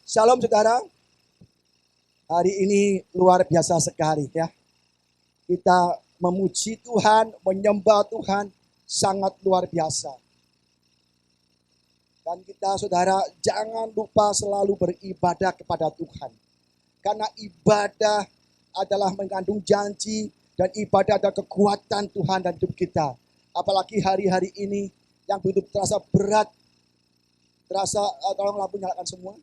Shalom saudara, hari ini luar biasa sekali ya. Kita memuji Tuhan, menyembah Tuhan, sangat luar biasa. Dan kita saudara jangan lupa selalu beribadah kepada Tuhan. Karena ibadah adalah mengandung janji dan ibadah adalah kekuatan Tuhan dan hidup kita. Apalagi hari-hari ini yang begitu terasa berat, tolong lampu nyalakan semua.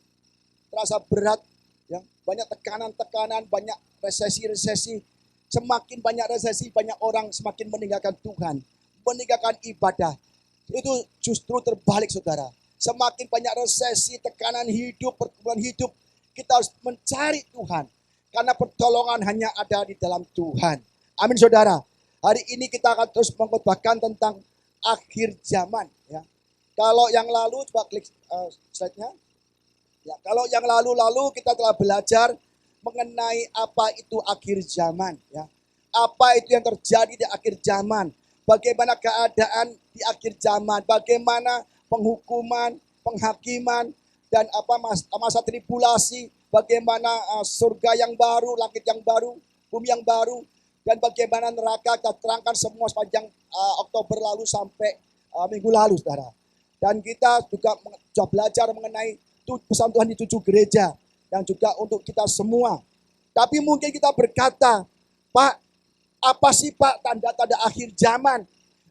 Terasa berat, ya, banyak tekanan-tekanan, banyak resesi-resesi. Semakin banyak resesi, banyak orang semakin meninggalkan Tuhan, meninggalkan ibadah. Itu justru terbalik saudara. Semakin banyak resesi, tekanan hidup, pergumulan hidup, kita harus mencari Tuhan. Karena pertolongan hanya ada di dalam Tuhan. Amin saudara. Hari ini kita akan terus mengkhotbahkan tentang akhir zaman. Ya. Kalau yang lalu, coba klik slide-nya. Ya, kalau yang lalu-lalu kita telah belajar mengenai apa itu akhir zaman. Ya. Apa itu yang terjadi di akhir zaman. Bagaimana keadaan di akhir zaman. Bagaimana penghukuman, penghakiman, dan masa tribulasi. Bagaimana surga yang baru, langit yang baru, bumi yang baru. Dan bagaimana neraka kita terangkan semua sepanjang Oktober lalu sampai minggu lalu, saudara. Dan kita juga belajar mengenai pesan Tuhan di 7 gereja yang juga untuk kita semua. Tapi mungkin kita berkata, Pak, apa sih Pak tanda-tanda akhir zaman?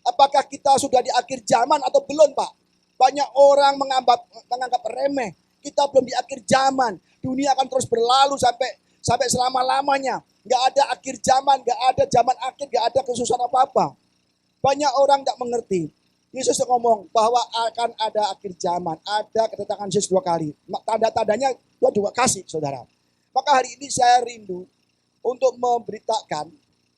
Apakah kita sudah di akhir zaman atau belum Pak? Banyak orang menganggap remeh. Kita belum di akhir zaman. Dunia akan terus berlalu sampai selama-lamanya. Gak ada akhir zaman, gak ada zaman akhir, gak ada kesusahan apa-apa. Banyak orang tak mengerti. Yesus ngomong bahwa akan ada akhir zaman, ada kedatangan Yesus 2 kali. Tanda-tandanya Tuhan juga kasih, saudara. Maka hari ini saya rindu untuk memberitakan,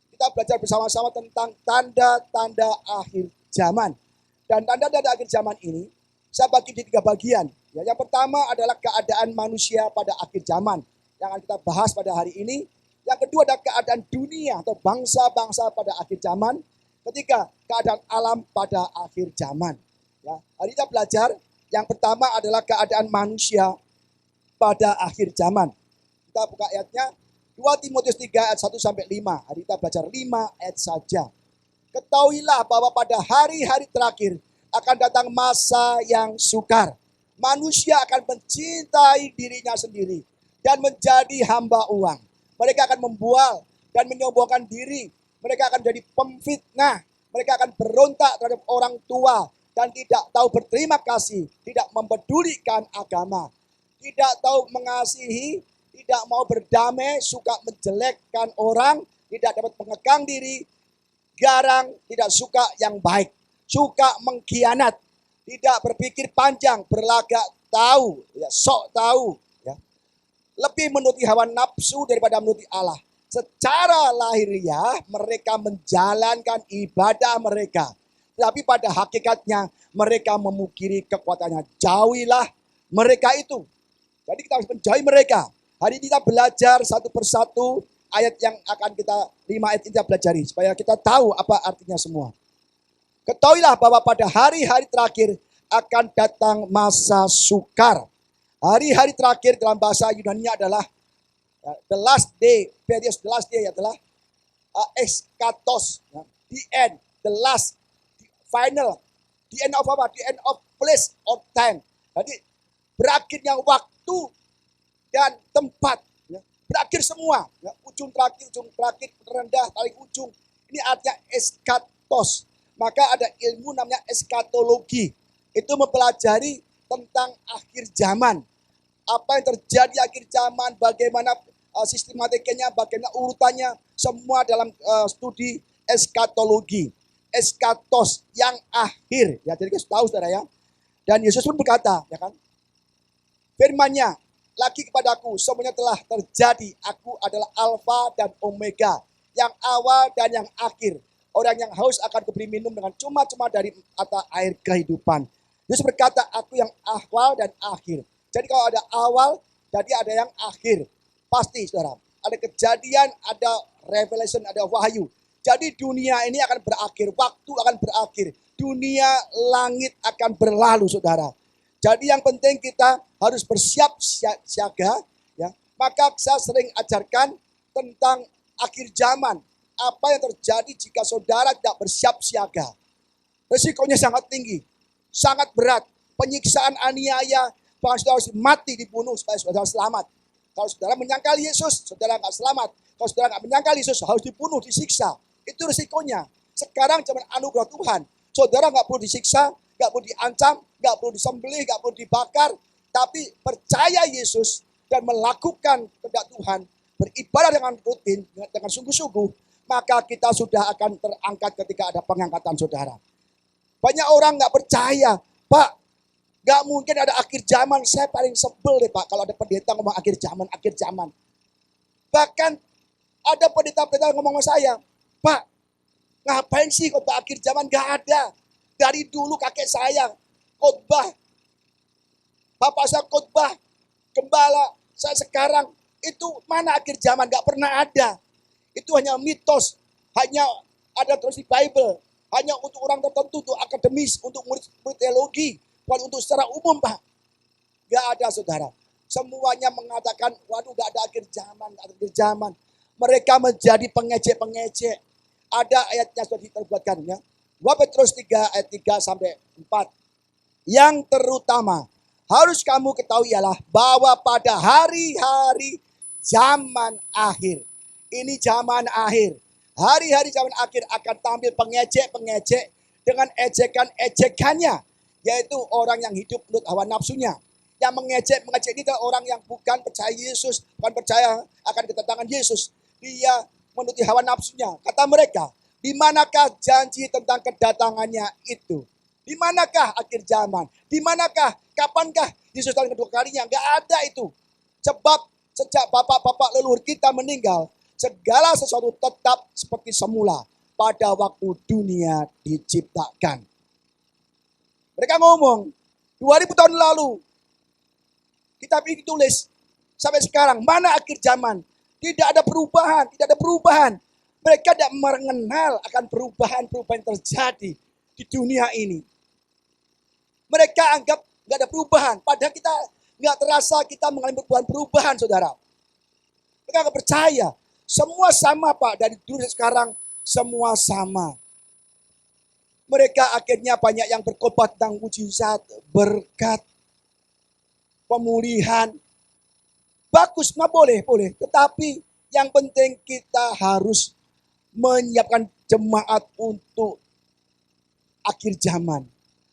kita belajar bersama-sama tentang tanda-tanda akhir zaman. Dan tanda-tanda akhir zaman ini, saya bagi di 3 bagian. Ya, yang pertama adalah keadaan manusia pada akhir zaman, yang akan kita bahas pada hari ini. Yang kedua adalah keadaan dunia atau bangsa-bangsa pada akhir zaman. Ketiga, keadaan alam pada akhir zaman. Ya, hari kita belajar, yang pertama adalah keadaan manusia pada akhir zaman. Kita buka ayatnya, 2 Timotius 3 ayat 1-5. Hari kita belajar 5 ayat saja. Ketahuilah bahwa pada hari-hari terakhir akan datang masa yang sukar. Manusia akan mencintai dirinya sendiri dan menjadi hamba uang. Mereka akan membual dan menyombongkan diri. Mereka akan jadi pemfitnah. Mereka akan berontak terhadap orang tua. Dan tidak tahu berterima kasih. Tidak mempedulikan agama. Tidak tahu mengasihi. Tidak mau berdamai. Suka menjelekkan orang. Tidak dapat mengekang diri. Garang. Tidak suka yang baik. Suka mengkhianat. Tidak berpikir panjang. Berlagak tahu. Ya, sok tahu. Ya. Lebih menuruti hawa nafsu daripada menuruti Allah. Secara lahiriah mereka menjalankan ibadah mereka. Tapi pada hakikatnya mereka memungkiri kekuatannya. Jauhilah mereka itu. Jadi kita harus menjauhi mereka. Hari ini kita belajar satu persatu ayat yang akan kita 5 ayat ini kita pelajari. Supaya kita tahu apa artinya semua. Ketahuilah bahwa pada hari-hari terakhir akan datang masa sukar. Hari-hari terakhir dalam bahasa Yunani adalah the last day, period the last day adalah eskatos, the end, the last, the final, the end of apa? The end of place or time. Jadi berakhirnya waktu dan tempat, ya. Berakhir semua, ya. Ujung terakhir rendah, paling ujung. Ini artinya eskatos. Maka ada ilmu namanya eskatologi. Itu mempelajari tentang akhir zaman. Apa yang terjadi akhir zaman, bagaimana sistematikanya, bagaimana urutannya, semua dalam studi eskatologi. Eskatos, yang akhir. Ya, jadi kita tahu saudara ya. Dan Yesus pun berkata, ya kan, firman-Nya, lagi kepadaku, semuanya telah terjadi. Aku adalah Alfa dan Omega, yang awal dan yang akhir. Orang yang haus akan kuberi minum dengan cuma-cuma dari mata air kehidupan. Yesus berkata, aku yang awal dan akhir. Jadi kalau ada awal, jadi ada yang akhir. Pasti saudara, ada kejadian, ada revelation, ada wahyu. Jadi dunia ini akan berakhir, waktu akan berakhir. Dunia, langit akan berlalu saudara. Jadi yang penting kita harus bersiap siaga, ya. Maka saya sering ajarkan tentang akhir zaman. Apa yang terjadi jika saudara tidak bersiap siaga? Resikonya sangat tinggi, sangat berat. Penyiksaan, aniaya, bahkan saudara harus mati dibunuh supaya saudara selamat. Kalau saudara menyangkal Yesus, saudara nggak selamat. Kalau saudara nggak menyangkal Yesus, harus dibunuh, disiksa. Itu resikonya. Sekarang zaman anugerah Tuhan. Saudara nggak perlu disiksa, nggak perlu diancam, nggak perlu disembelih, nggak perlu dibakar. Tapi percaya Yesus dan melakukan kehendak Tuhan, beribadah dengan rutin, dengan sungguh-sungguh, maka kita sudah akan terangkat ketika ada pengangkatan saudara. Banyak orang nggak percaya, Pak, nggak mungkin ada akhir zaman. Saya paling sebel deh Pak, kalau ada pendeta ngomong akhir zaman, akhir zaman. Bahkan ada pendeta-pendeta ngomong sama saya, Pak, ngapain sih khotbah akhir zaman? Nggak ada. Dari dulu kakek saya khotbah, bapak saya khotbah, gembala saya sekarang, itu mana akhir zaman? Nggak pernah ada. Itu hanya mitos, hanya ada terus di Bible, hanya untuk orang tertentu, untuk akademis, untuk murid teologi, bukan untuk secara umum Pak. Nggak ada saudara. Semuanya mengatakan, waduh nggak ada akhir zaman, nggak ada akhir zaman. Mereka menjadi pengejek-pengejek. Ada ayatnya sudah diterbuatkan ya. 2 Petrus 3 ayat 3 sampai 4. Yang terutama harus kamu ketahui ialah bahwa pada hari-hari zaman akhir. Ini zaman akhir. Hari-hari zaman akhir akan tampil pengejek-pengejek dengan ejekan-ejekannya. Yaitu orang yang hidup menurut hawa nafsunya. Yang mengejek ini adalah orang yang bukan percaya Yesus. Bukan percaya akan kedatangan Yesus. Dia menuruti hawa nafsunya. Kata mereka, di manakah janji tentang kedatangannya itu? Di manakah akhir zaman? Di manakah, kapankah Yesus datang kedua kalinya? Enggak ada itu. Sebab sejak bapak-bapak leluhur kita meninggal, segala sesuatu tetap seperti semula pada waktu dunia diciptakan. Mereka ngomong, 2000 tahun lalu, kitab ini ditulis, sampai sekarang, mana akhir zaman? Tidak ada perubahan, tidak ada perubahan. Mereka tidak mengenal akan perubahan-perubahan yang terjadi di dunia ini. Mereka anggap nggak ada perubahan, padahal kita nggak terasa kita mengalami perubahan, saudara. Mereka nggak percaya, semua sama Pak, dari dulu sekarang semua sama. Mereka akhirnya banyak yang berkhotbah tentang mujizat, berkat, pemulihan. Bagus, nah boleh. Tetapi yang penting kita harus menyiapkan jemaat untuk akhir zaman.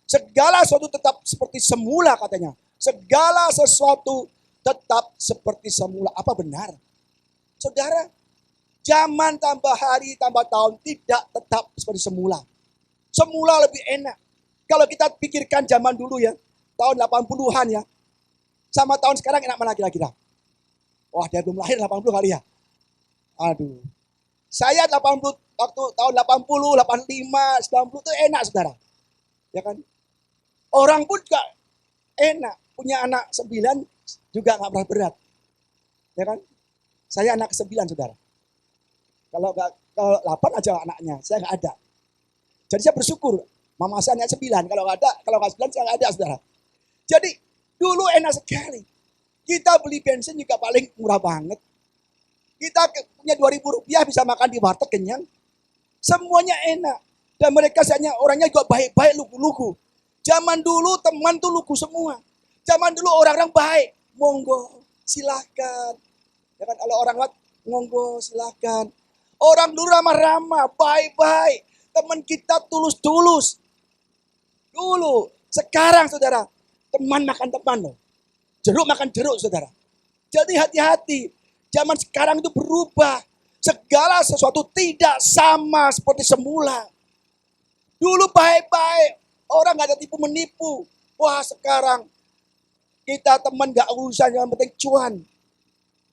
Segala sesuatu tetap seperti semula katanya. Segala sesuatu tetap seperti semula. Apa benar? Saudara, zaman tambah hari tambah tahun tidak tetap seperti semula. Semula lebih enak. Kalau kita pikirkan zaman dulu ya, tahun 80-an ya, sama tahun sekarang enak mana kira-kira? Wah, dia belum lahir 80 kali ya. Aduh. Saya 80 waktu tahun 80, 85, 90 itu enak saudara. Ya kan? Orang pun juga enak. Punya anak 9 juga gak pernah berat. Ya kan? Saya anak ke-9 saudara. Kalau 8 aja anaknya, saya gak ada. Jadi saya bersyukur. Mama saya anak 9, kalau gak 9 saya gak ada saudara. Jadi dulu enak sekali. Kita beli bensin juga paling murah banget. Kita punya 2.000 rupiah bisa makan di warteg kenyang. Semuanya enak. Dan mereka hanya orangnya juga baik-baik, lugu-lugu. Zaman dulu teman tuh lugu semua. Zaman dulu orang-orang baik. Monggo, silahkan. Ya kan, kalau orang lewat, monggo, silahkan. Orang dulu ramah-ramah, baik-baik. Teman kita tulus-tulus. Dulu, sekarang saudara, teman makan teman loh. Jeruk makan jeruk saudara. Jadi hati-hati. Zaman sekarang itu berubah. Segala sesuatu tidak sama seperti semula. Dulu baik-baik. Orang gak ada tipu menipu. Wah sekarang kita teman gak urusan, yang penting cuan.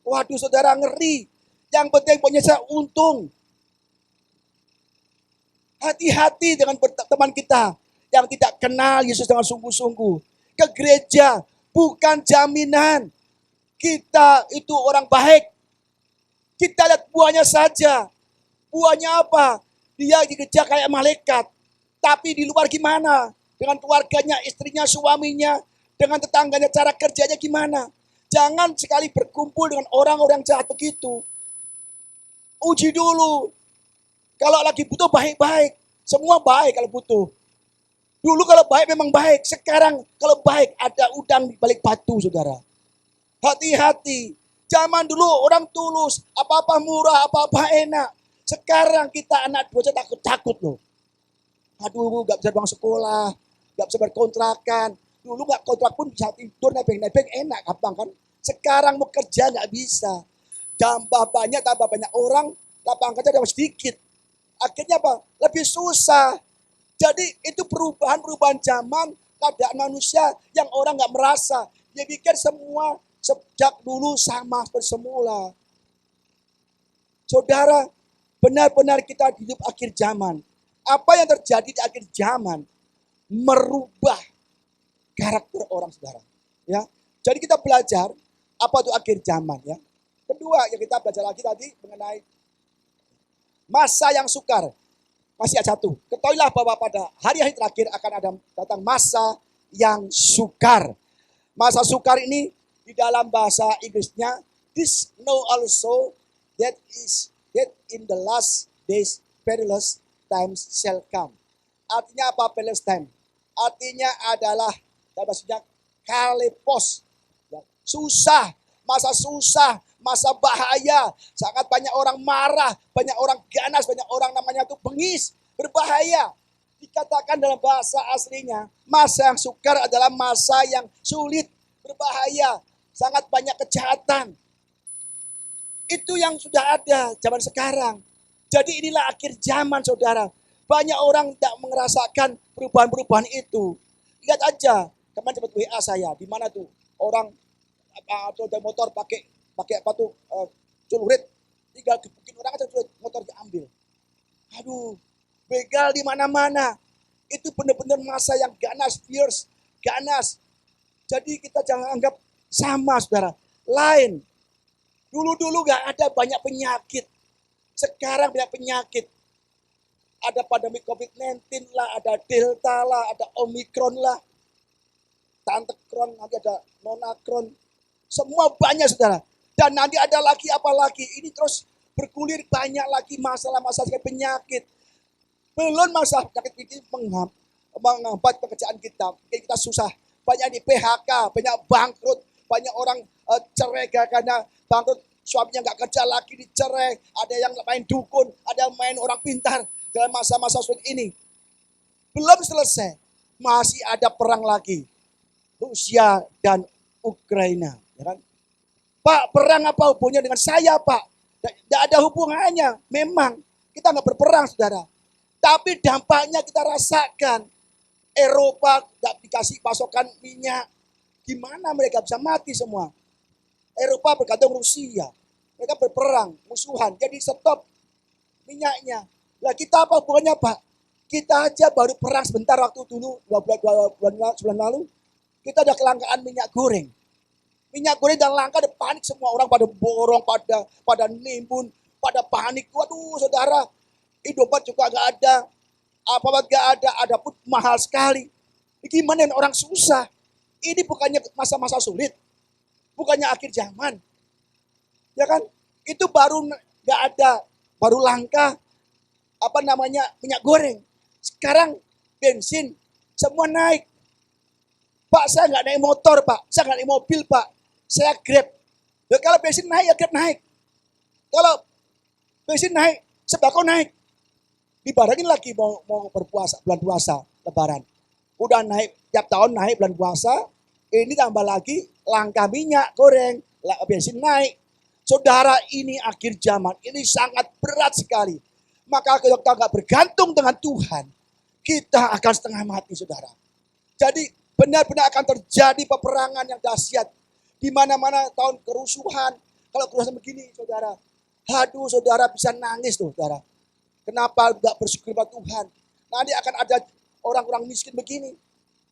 Waduh saudara ngeri. Yang penting punya saya untung. Hati-hati dengan teman kita yang tidak kenal Yesus dengan sungguh-sungguh. Ke gereja bukan jaminan kita itu orang baik. Kita lihat buahnya saja. Buahnya apa? Dia dikejar kayak malaikat. Tapi di luar gimana? Dengan keluarganya, istrinya, suaminya. dengan tetangganya, cara kerjanya gimana. Jangan sekali berkumpul dengan orang-orang jahat begitu. Uji dulu. Kalau lagi butuh baik-baik. Semua baik kalau butuh. Dulu kalau baik memang baik. Sekarang kalau baik ada udang di balik batu, saudara. Hati-hati. Zaman dulu orang tulus. Apa-apa murah, apa-apa enak. Sekarang kita anak bocah takut-takut loh. Aduh, gak bisa uang sekolah. Gak bisa berkontrakan. Dulu gak kontrak pun bisa tidur, nebeng-nebeng enak, gampang kan. Sekarang mau kerja gak bisa. Tambah banyak orang, lapangan kerja tambah sedikit. Akhirnya apa? Lebih susah. Jadi itu perubahan zaman, keadaan manusia yang orang gak merasa. Dia pikir semua sejak dulu sama seperti semula. Saudara, benar-benar kita hidup akhir zaman. Apa yang terjadi di akhir zaman merubah karakter orang, saudara. Ya, jadi kita belajar apa itu akhir zaman, ya. Kedua yang kita belajar lagi tadi mengenai masa yang sukar. Masih ada satu. Ketahuilah bahwa pada hari-hari terakhir akan datang masa yang sukar. Masa sukar ini di dalam bahasa Inggrisnya, this know also that in the last days perilous times shall come. Artinya apa perilous time? Artinya adalah maksudnya kalepos, susah, masa bahaya, sangat banyak orang marah, banyak orang ganas, banyak orang namanya itu bengis, berbahaya. Dikatakan dalam bahasa aslinya, masa yang sukar adalah masa yang sulit, berbahaya, sangat banyak kejahatan. Itu yang sudah ada zaman sekarang. Jadi inilah akhir zaman, saudara. Banyak orang tidak merasakan perubahan-perubahan itu. Lihat aja, kemarin sempat WA saya, di mana tuh orang atau motor pakai apa tuh celurit, tinggal gebukin orang aja celurit, motor diambil. Aduh, begal di mana-mana. Itu benar-benar masa yang ganas, fierce, ganas. Jadi kita jangan anggap sama, saudara. Lain. Dulu-dulu gak ada banyak penyakit. Sekarang banyak penyakit. Ada pandemi COVID-19 lah, ada Delta lah, ada Omikron lah. Tantekron, nanti ada Nonakron. Semua banyak, saudara. Dan nanti ada lagi apa lagi. Ini terus bergulir banyak lagi masalah-masalah penyakit. Belum masalah penyakit ini menghambat pekerjaan kita. Kita susah. Banyak di PHK, banyak bangkrut. Banyak orang cerai karena bangkrut. Suaminya nggak kerja lagi, dicerai. Ada yang main dukun, ada yang main orang pintar. Dalam masa-masa sulit ini. Belum selesai. Masih ada perang lagi. Rusia dan Ukraina. Ya kan? Pak, perang apa hubungannya dengan saya, Pak? Tidak ada hubungannya. Memang kita nggak berperang, saudara. Tapi dampaknya kita rasakan. Eropa tidak dikasih pasokan minyak. Gimana mereka bisa mati semua? Eropa bergantung Rusia. Mereka berperang, musuhan. Jadi stop minyaknya. Lah kita apa hubungannya, Pak? Kita aja baru perang sebentar waktu dulu, 2 bulan lalu. Kita ada kelangkaan minyak goreng. Minyak goreng dan langka, ada panik semua. Orang pada borong, pada nimbun, pada panik. Waduh, saudara, Indomaret juga gak ada. Apa-apa gak ada pun mahal sekali. Gimana orang susah? Ini bukannya masa-masa sulit. Bukannya akhir zaman. Ya kan? Itu baru gak ada. Baru langka. Minyak goreng. Sekarang bensin semua naik. Pak, saya nggak naik motor, Pak. Saya nggak naik mobil, Pak. Saya Grab. Ya, kalau bensin naik, ya Grab naik. Kalau bensin naik, sembako naik. Dibarengin lagi mau berpuasa, bulan puasa, lebaran. Udah naik, tiap tahun naik bulan puasa. Ini tambah lagi langka minyak goreng, bensin naik. Saudara, ini akhir zaman. Ini sangat berat sekali. Maka kalau kita nggak bergantung dengan Tuhan, kita akan setengah mati, saudara. Jadi benar-benar akan terjadi peperangan yang dahsyat. Di mana-mana tahun kerusuhan. Kalau kerusuhan begini, saudara. Aduh, saudara bisa nangis tuh, saudara. Kenapa nggak bersyukur pada Tuhan? Nanti akan ada orang-orang miskin begini.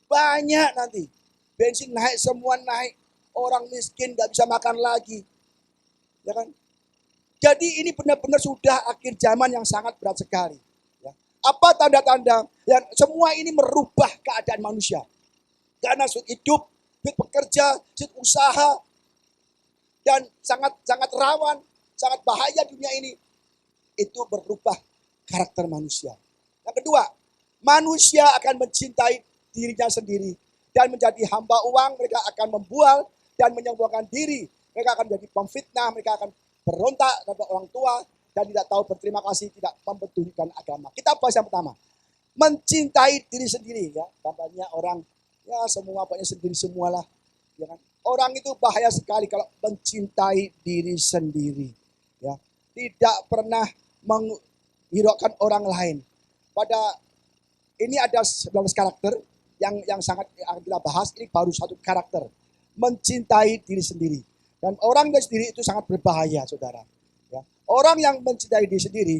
Banyak nanti. Bensin naik, semua naik. Orang miskin nggak bisa makan lagi. Ya kan? Jadi ini benar-benar sudah akhir zaman yang sangat berat sekali. Ya. Apa tanda-tanda? Ya, semua ini merubah keadaan manusia. Karena sulit hidup, sulit bekerja, sulit usaha, dan sangat rawan, sangat bahaya dunia ini. Itu berubah karakter manusia. Yang kedua, manusia akan mencintai dirinya sendiri dan menjadi hamba uang. Mereka akan membual dan menyombongkan diri. Mereka akan menjadi pemfitnah, mereka akan berontak kepada orang tua dan tidak tahu berterima kasih, tidak mempedulikan agama. Kita bahas yang pertama, mencintai diri sendiri. Ya, tampaknya orang ya semua pokoknya sendiri semualah. Ya kan? Orang itu bahaya sekali kalau mencintai diri sendiri. Ya, tidak pernah menghiraukan orang lain. Pada ini ada 19 karakter yang sangat akan kita bahas. Ini baru satu karakter, mencintai diri sendiri. Dan orang sendiri itu sangat berbahaya, saudara. Ya. Orang yang mencintai diri sendiri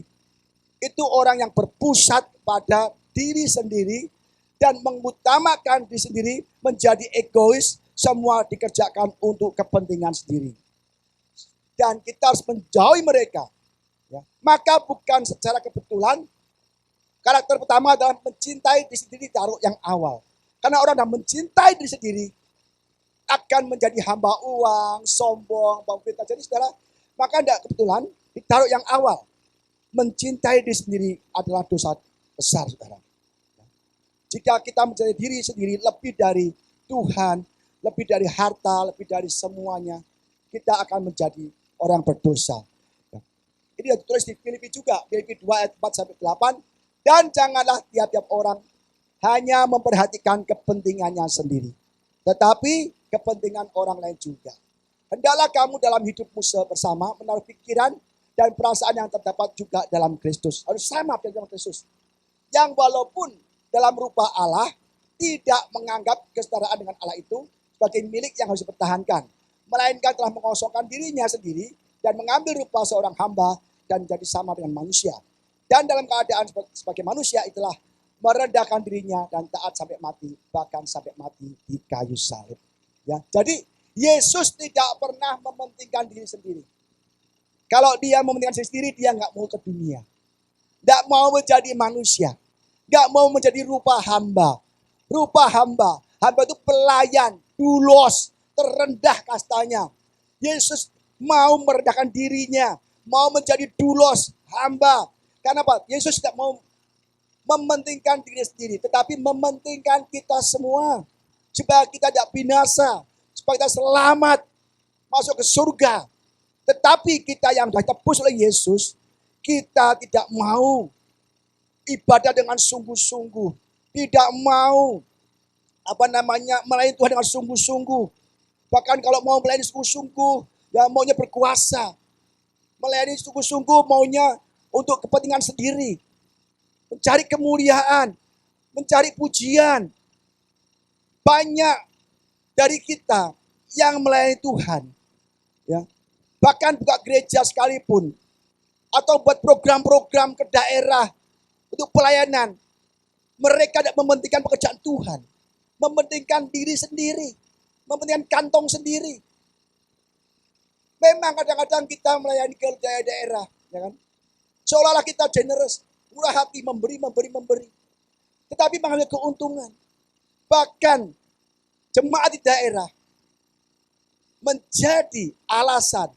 itu orang yang berpusat pada diri sendiri dan mengutamakan diri sendiri, menjadi egois, semua dikerjakan untuk kepentingan sendiri. Dan kita harus menjauhi mereka. Ya. Maka bukan secara kebetulan karakter pertama adalah mencintai diri sendiri, taruh yang awal. Karena orang yang mencintai diri sendiri akan menjadi hamba uang, sombong, pemfitnah. Jadi saudara, maka tidak kebetulan ditaruh yang awal. Mencintai diri sendiri adalah dosa besar, saudara. Jika kita mencintai diri sendiri lebih dari Tuhan, lebih dari harta, lebih dari semuanya, kita akan menjadi orang berdosa. Ini ditulis di Filipi juga, Filipi 2 ayat 4-8. Dan janganlah tiap-tiap orang hanya memperhatikan kepentingannya sendiri, tetapi kepentingan orang lain juga. Hendaklah kamu dalam hidupmu bersama menaruh pikiran dan perasaan yang terdapat juga dalam Kristus. Harus sama dengan Kristus. Yang walaupun dalam rupa Allah, tidak menganggap kesetaraan dengan Allah itu sebagai milik yang harus dipertahankan. Melainkan telah mengosongkan dirinya sendiri dan mengambil rupa seorang hamba dan menjadi sama dengan manusia. Dan dalam keadaan sebagai manusia itulah merendahkan dirinya dan taat sampai mati, bahkan sampai mati di kayu salib. Ya, jadi Yesus tidak pernah mementingkan diri sendiri. Kalau dia mementingkan diri sendiri, dia nggak mau ke dunia, nggak mau menjadi manusia, nggak mau menjadi rupa hamba. Rupa hamba itu pelayan, dulos, terendah kastanya. Yesus mau merendahkan dirinya, mau menjadi dulos, hamba. Karena apa? Yesus tidak mau mementingkan diri sendiri, tetapi mementingkan kita semua. Supaya kita tidak binasa, supaya kita selamat masuk ke surga. Tetapi kita yang sudah ditebus oleh Yesus, kita tidak mau ibadah dengan sungguh-sungguh, tidak mau melayani Tuhan dengan sungguh-sungguh. Bahkan kalau mau melayani sungguh-sungguh, ya maunya berkuasa. Melayani sungguh-sungguh maunya untuk kepentingan sendiri, mencari kemuliaan, mencari pujian. Banyak dari kita yang melayani Tuhan, ya, bahkan buka gereja sekalipun, atau buat program-program ke daerah untuk pelayanan, mereka tidak mementingkan pekerjaan Tuhan, mementingkan diri sendiri, mementingkan kantong sendiri. Memang kadang-kadang kita melayani ke daerah, ya kan? Seolah-olah kita generous, murah hati, memberi. Tetapi mengambil keuntungan. Bahkan jemaat di daerah menjadi alasan,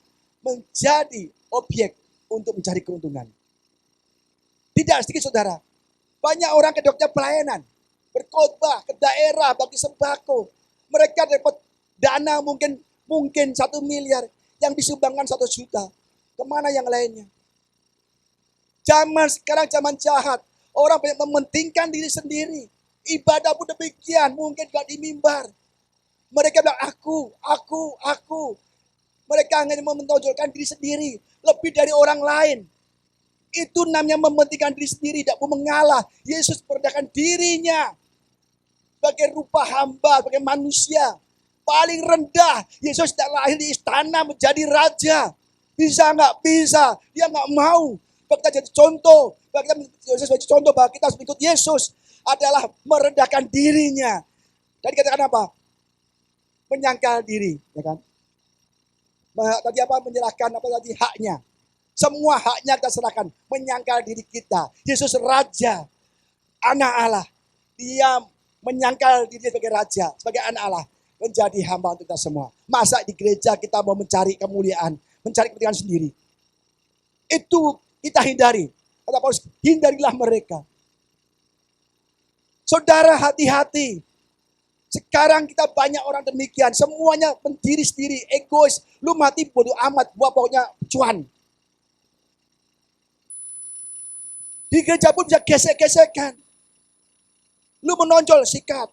menjadi objek untuk mencari keuntungan. Tidak sedikit saudara, banyak orang ke dokter pelayanan, berkhotbah ke daerah bagi sembako. Mereka dapat dana mungkin 1 miliar, yang disumbangkan 1 juta. Kemana yang lainnya? Zaman sekarang zaman jahat, orang banyak mementingkan diri sendiri. Ibadah pun demikian, mungkin gak di mimbar. Mereka bilang aku. Mereka hanya menonjolkan diri sendiri, lebih dari orang lain. Itu namanya mementingkan diri sendiri, tidak mau mengalah. Yesus merendahkan dirinya sebagai rupa hamba, sebagai manusia. Paling rendah, Yesus tidak lahir di istana menjadi raja. Bisa nggak? Bisa. Dia nggak mau. Kita jadi contoh. Yesus sebagai contoh bahwa kita harus ikut Yesus adalah merendahkan dirinya. Dan dikatakan apa? Menyangkal diri, ya kan? Tadi apa? Menyerahkan haknya. Semua haknya kita serahkan, menyangkal diri kita. Yesus raja, anak Allah. Dia menyangkal diri sebagai raja, sebagai anak Allah. menjadi hamba untuk kita semua. Masa di gereja kita mau mencari kemuliaan, mencari kepentingan sendiri. Itu kita hindari. Kata Paulus, hindarilah mereka. Saudara, hati-hati. Sekarang kita banyak orang demikian. Semuanya pendiri sendiri, egois. Lu mati bodoh amat, buat pokoknya cuan. Di gereja pun bisa gesek-gesekan. Lu menonjol, sikat.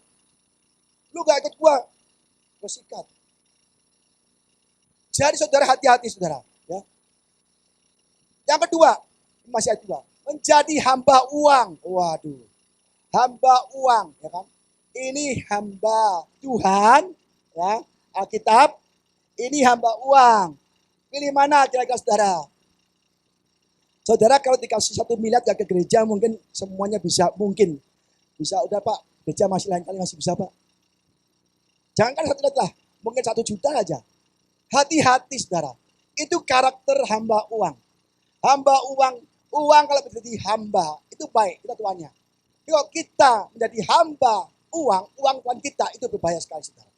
Lu gak ikut gua sikat. Jadi saudara, hati-hati saudara. Ya. Yang kedua, masih ayat 2. Menjadi hamba uang. Waduh. Hamba uang, ya kan? Ini hamba Tuhan, ya. Alkitab, ini hamba uang. Pilih mana kira-kira saudara? Saudara kalau dikasih 1 miliar ya ke gereja mungkin semuanya bisa, mungkin. Bisa, udah Pak, gereja masih lain kali masih bisa Pak. Jangan kan 1 miliar lah, mungkin 1 juta aja. Hati-hati saudara, itu karakter hamba uang. Hamba uang kalau menjadi hamba, itu baik, kita tuannya. Kalau kita menjadi hamba uang Tuhan kita, itu berbahaya sekali saudara.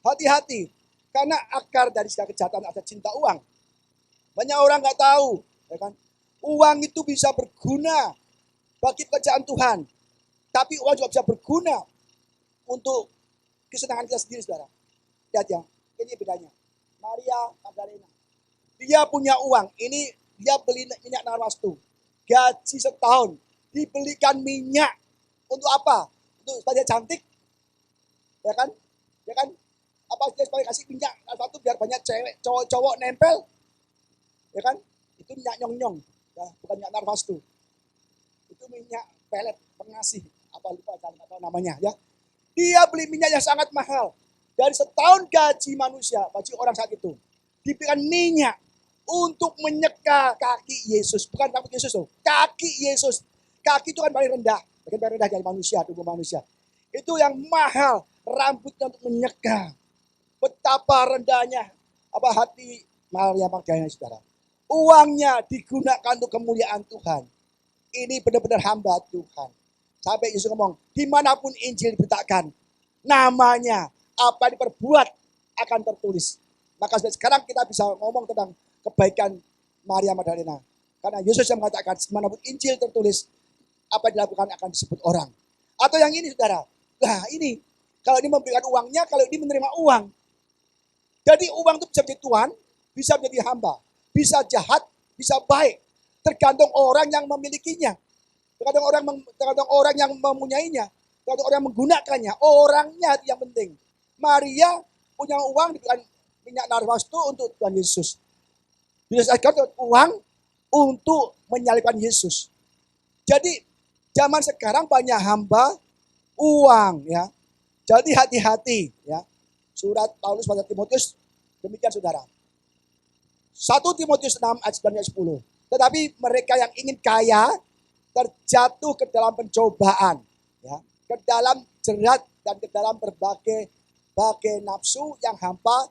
Hati-hati, karena akar dari segala kejahatan ada cinta uang. Banyak orang nggak tahu, ya kan? Uang itu bisa berguna bagi pekerjaan Tuhan. Tapi uang juga bisa berguna untuk kesenangan kita sendiri, saudara. Lihat ya, ini bedanya. Maria Magdalena. Dia punya uang. Ini dia beli minyak narwastu. Gaji setahun. Dibelikan minyak. Untuk apa? Untuk supaya dia cantik. Ya kan? Ya kan? Apa dia supaya kasih minyak narwastu biar banyak cewek, cowok-cowok nempel. Ya kan? Itu minyak nyong-nyong. Ya, bukan minyak narwastu. Itu minyak pelet pengasih. Apa lupa jangan tahu namanya ya. Dia beli minyak yang sangat mahal. Dari setahun gaji manusia, gaji orang saat itu. Diberikan minyak untuk menyeka kaki Yesus. Bukan rambut Yesus loh, kaki Yesus. Kaki itu kan paling rendah. Bagian paling rendah dari manusia, tubuh manusia. Itu yang mahal, rambutnya untuk menyeka. Betapa rendahnya apa hati Maria Magdalena, saudara. Uangnya digunakan untuk kemuliaan Tuhan. Ini benar-benar hamba Tuhan. Sampai Yesus ngomong, dimanapun Injil diberitakan, namanya apa yang diperbuat akan tertulis. Maka sekarang kita bisa ngomong tentang kebaikan Maria Magdalena. Karena Yesus yang mengatakan, dimanapun Injil tertulis, apa yang dilakukan akan disebut orang. Atau yang ini saudara, nah ini, kalau ini memberikan uangnya, kalau ini menerima uang. Jadi uang itu bisa menjadi Tuhan, bisa menjadi hamba. Bisa jahat, bisa baik. Tergantung orang yang memilikinya. Tergantung orang yang mempunyainya. Tergantung orang yang menggunakannya. Orangnya itu yang penting. Maria punya uang diberikan minyak narwastu untuk Tuhan Yesus. Diberikan uang untuk menyalibkan Yesus. Jadi zaman sekarang banyak hamba uang ya. Jadi hati-hati ya. Surat Paulus pada Timotius demikian saudara. 1 Timotius 6 ayat 9 ayat 10. Tetapi mereka yang ingin kaya terjatuh ke dalam pencobaan, ya, ke dalam jerat dan ke dalam berbagai nafsu yang hampa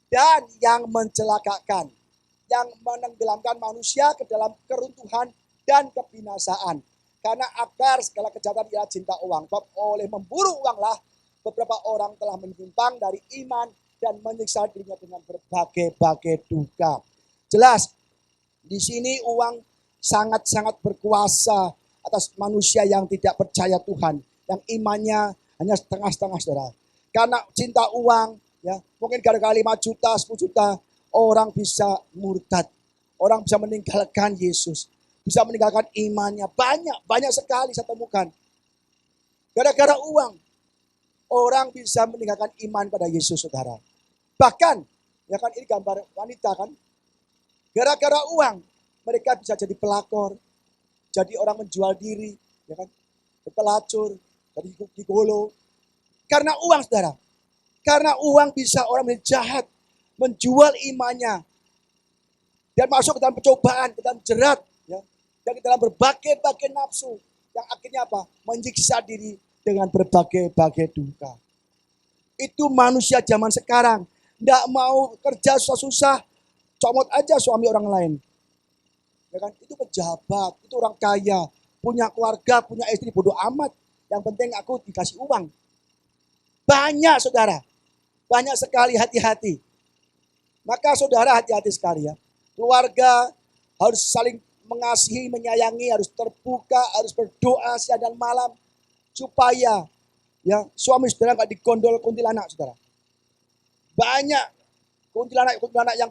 dan yang mencelakakan, yang menenggelamkan manusia ke dalam keruntuhan dan kebinasaan. Karena akar segala kejahatan ialah cinta uang. Sebab oleh memburu uanglah beberapa orang telah menyimpang dari iman dan menyiksa dirinya dengan berbagai duka. Jelas, di sini uang sangat-sangat berkuasa atas manusia yang tidak percaya Tuhan, yang imannya hanya setengah-setengah, saudara. Karena cinta uang, ya, mungkin gara-gara 5 juta, 10 juta, orang bisa murtad. Orang bisa meninggalkan Yesus, bisa meninggalkan imannya. Banyak sekali saya temukan. Gara-gara uang, orang bisa meninggalkan iman pada Yesus, saudara. Bahkan, ya kan ini gambar wanita kan, gara-gara uang mereka bisa jadi pelakor, jadi orang menjual diri, ya kan, pelacur, jadi gigolo. Karena uang, saudara. Karena uang bisa orang menjadi jahat, menjual imannya, dan masuk ke dalam pencobaan, ke dalam jerat, ya, dan ke dalam berbagai nafsu, yang akhirnya apa? Menyiksa diri dengan berbagai duka. Itu manusia zaman sekarang. Tidak mau kerja susah-susah, comot aja suami orang lain. Ya kan? Itu pejabat, itu orang kaya, punya keluarga, punya istri, bodoh amat. Yang penting aku dikasih uang. Banyak saudara. Banyak sekali, hati-hati. Maka saudara hati-hati sekali ya. Keluarga harus saling mengasihi, menyayangi, harus terbuka, harus berdoa siang dan malam. Supaya ya suami saudara nggak digondol kuntilanak saudara. Banyak kuntilanak yang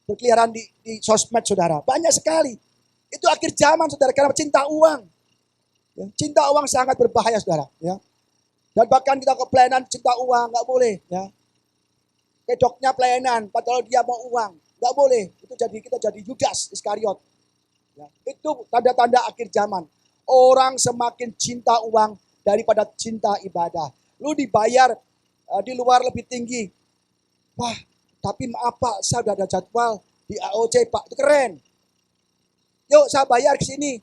berkeliaran di sosmed saudara. Banyak sekali. Itu akhir zaman saudara karena cinta uang. Ya, cinta uang sangat berbahaya saudara. Ya. Dan bahkan kita ke pelayanan cinta uang nggak boleh. Ya. Kedoknya pelayanan, padahal dia mau uang, nggak boleh. Itu kita jadi Yudas Iskariot. Ya. Itu tanda-tanda akhir zaman. Orang semakin cinta uang daripada cinta ibadah. Lu dibayar di luar lebih tinggi. Wah, tapi maaf Pak, saya udah ada jadwal di AOC Pak, itu keren. Yuk saya bayar ke sini.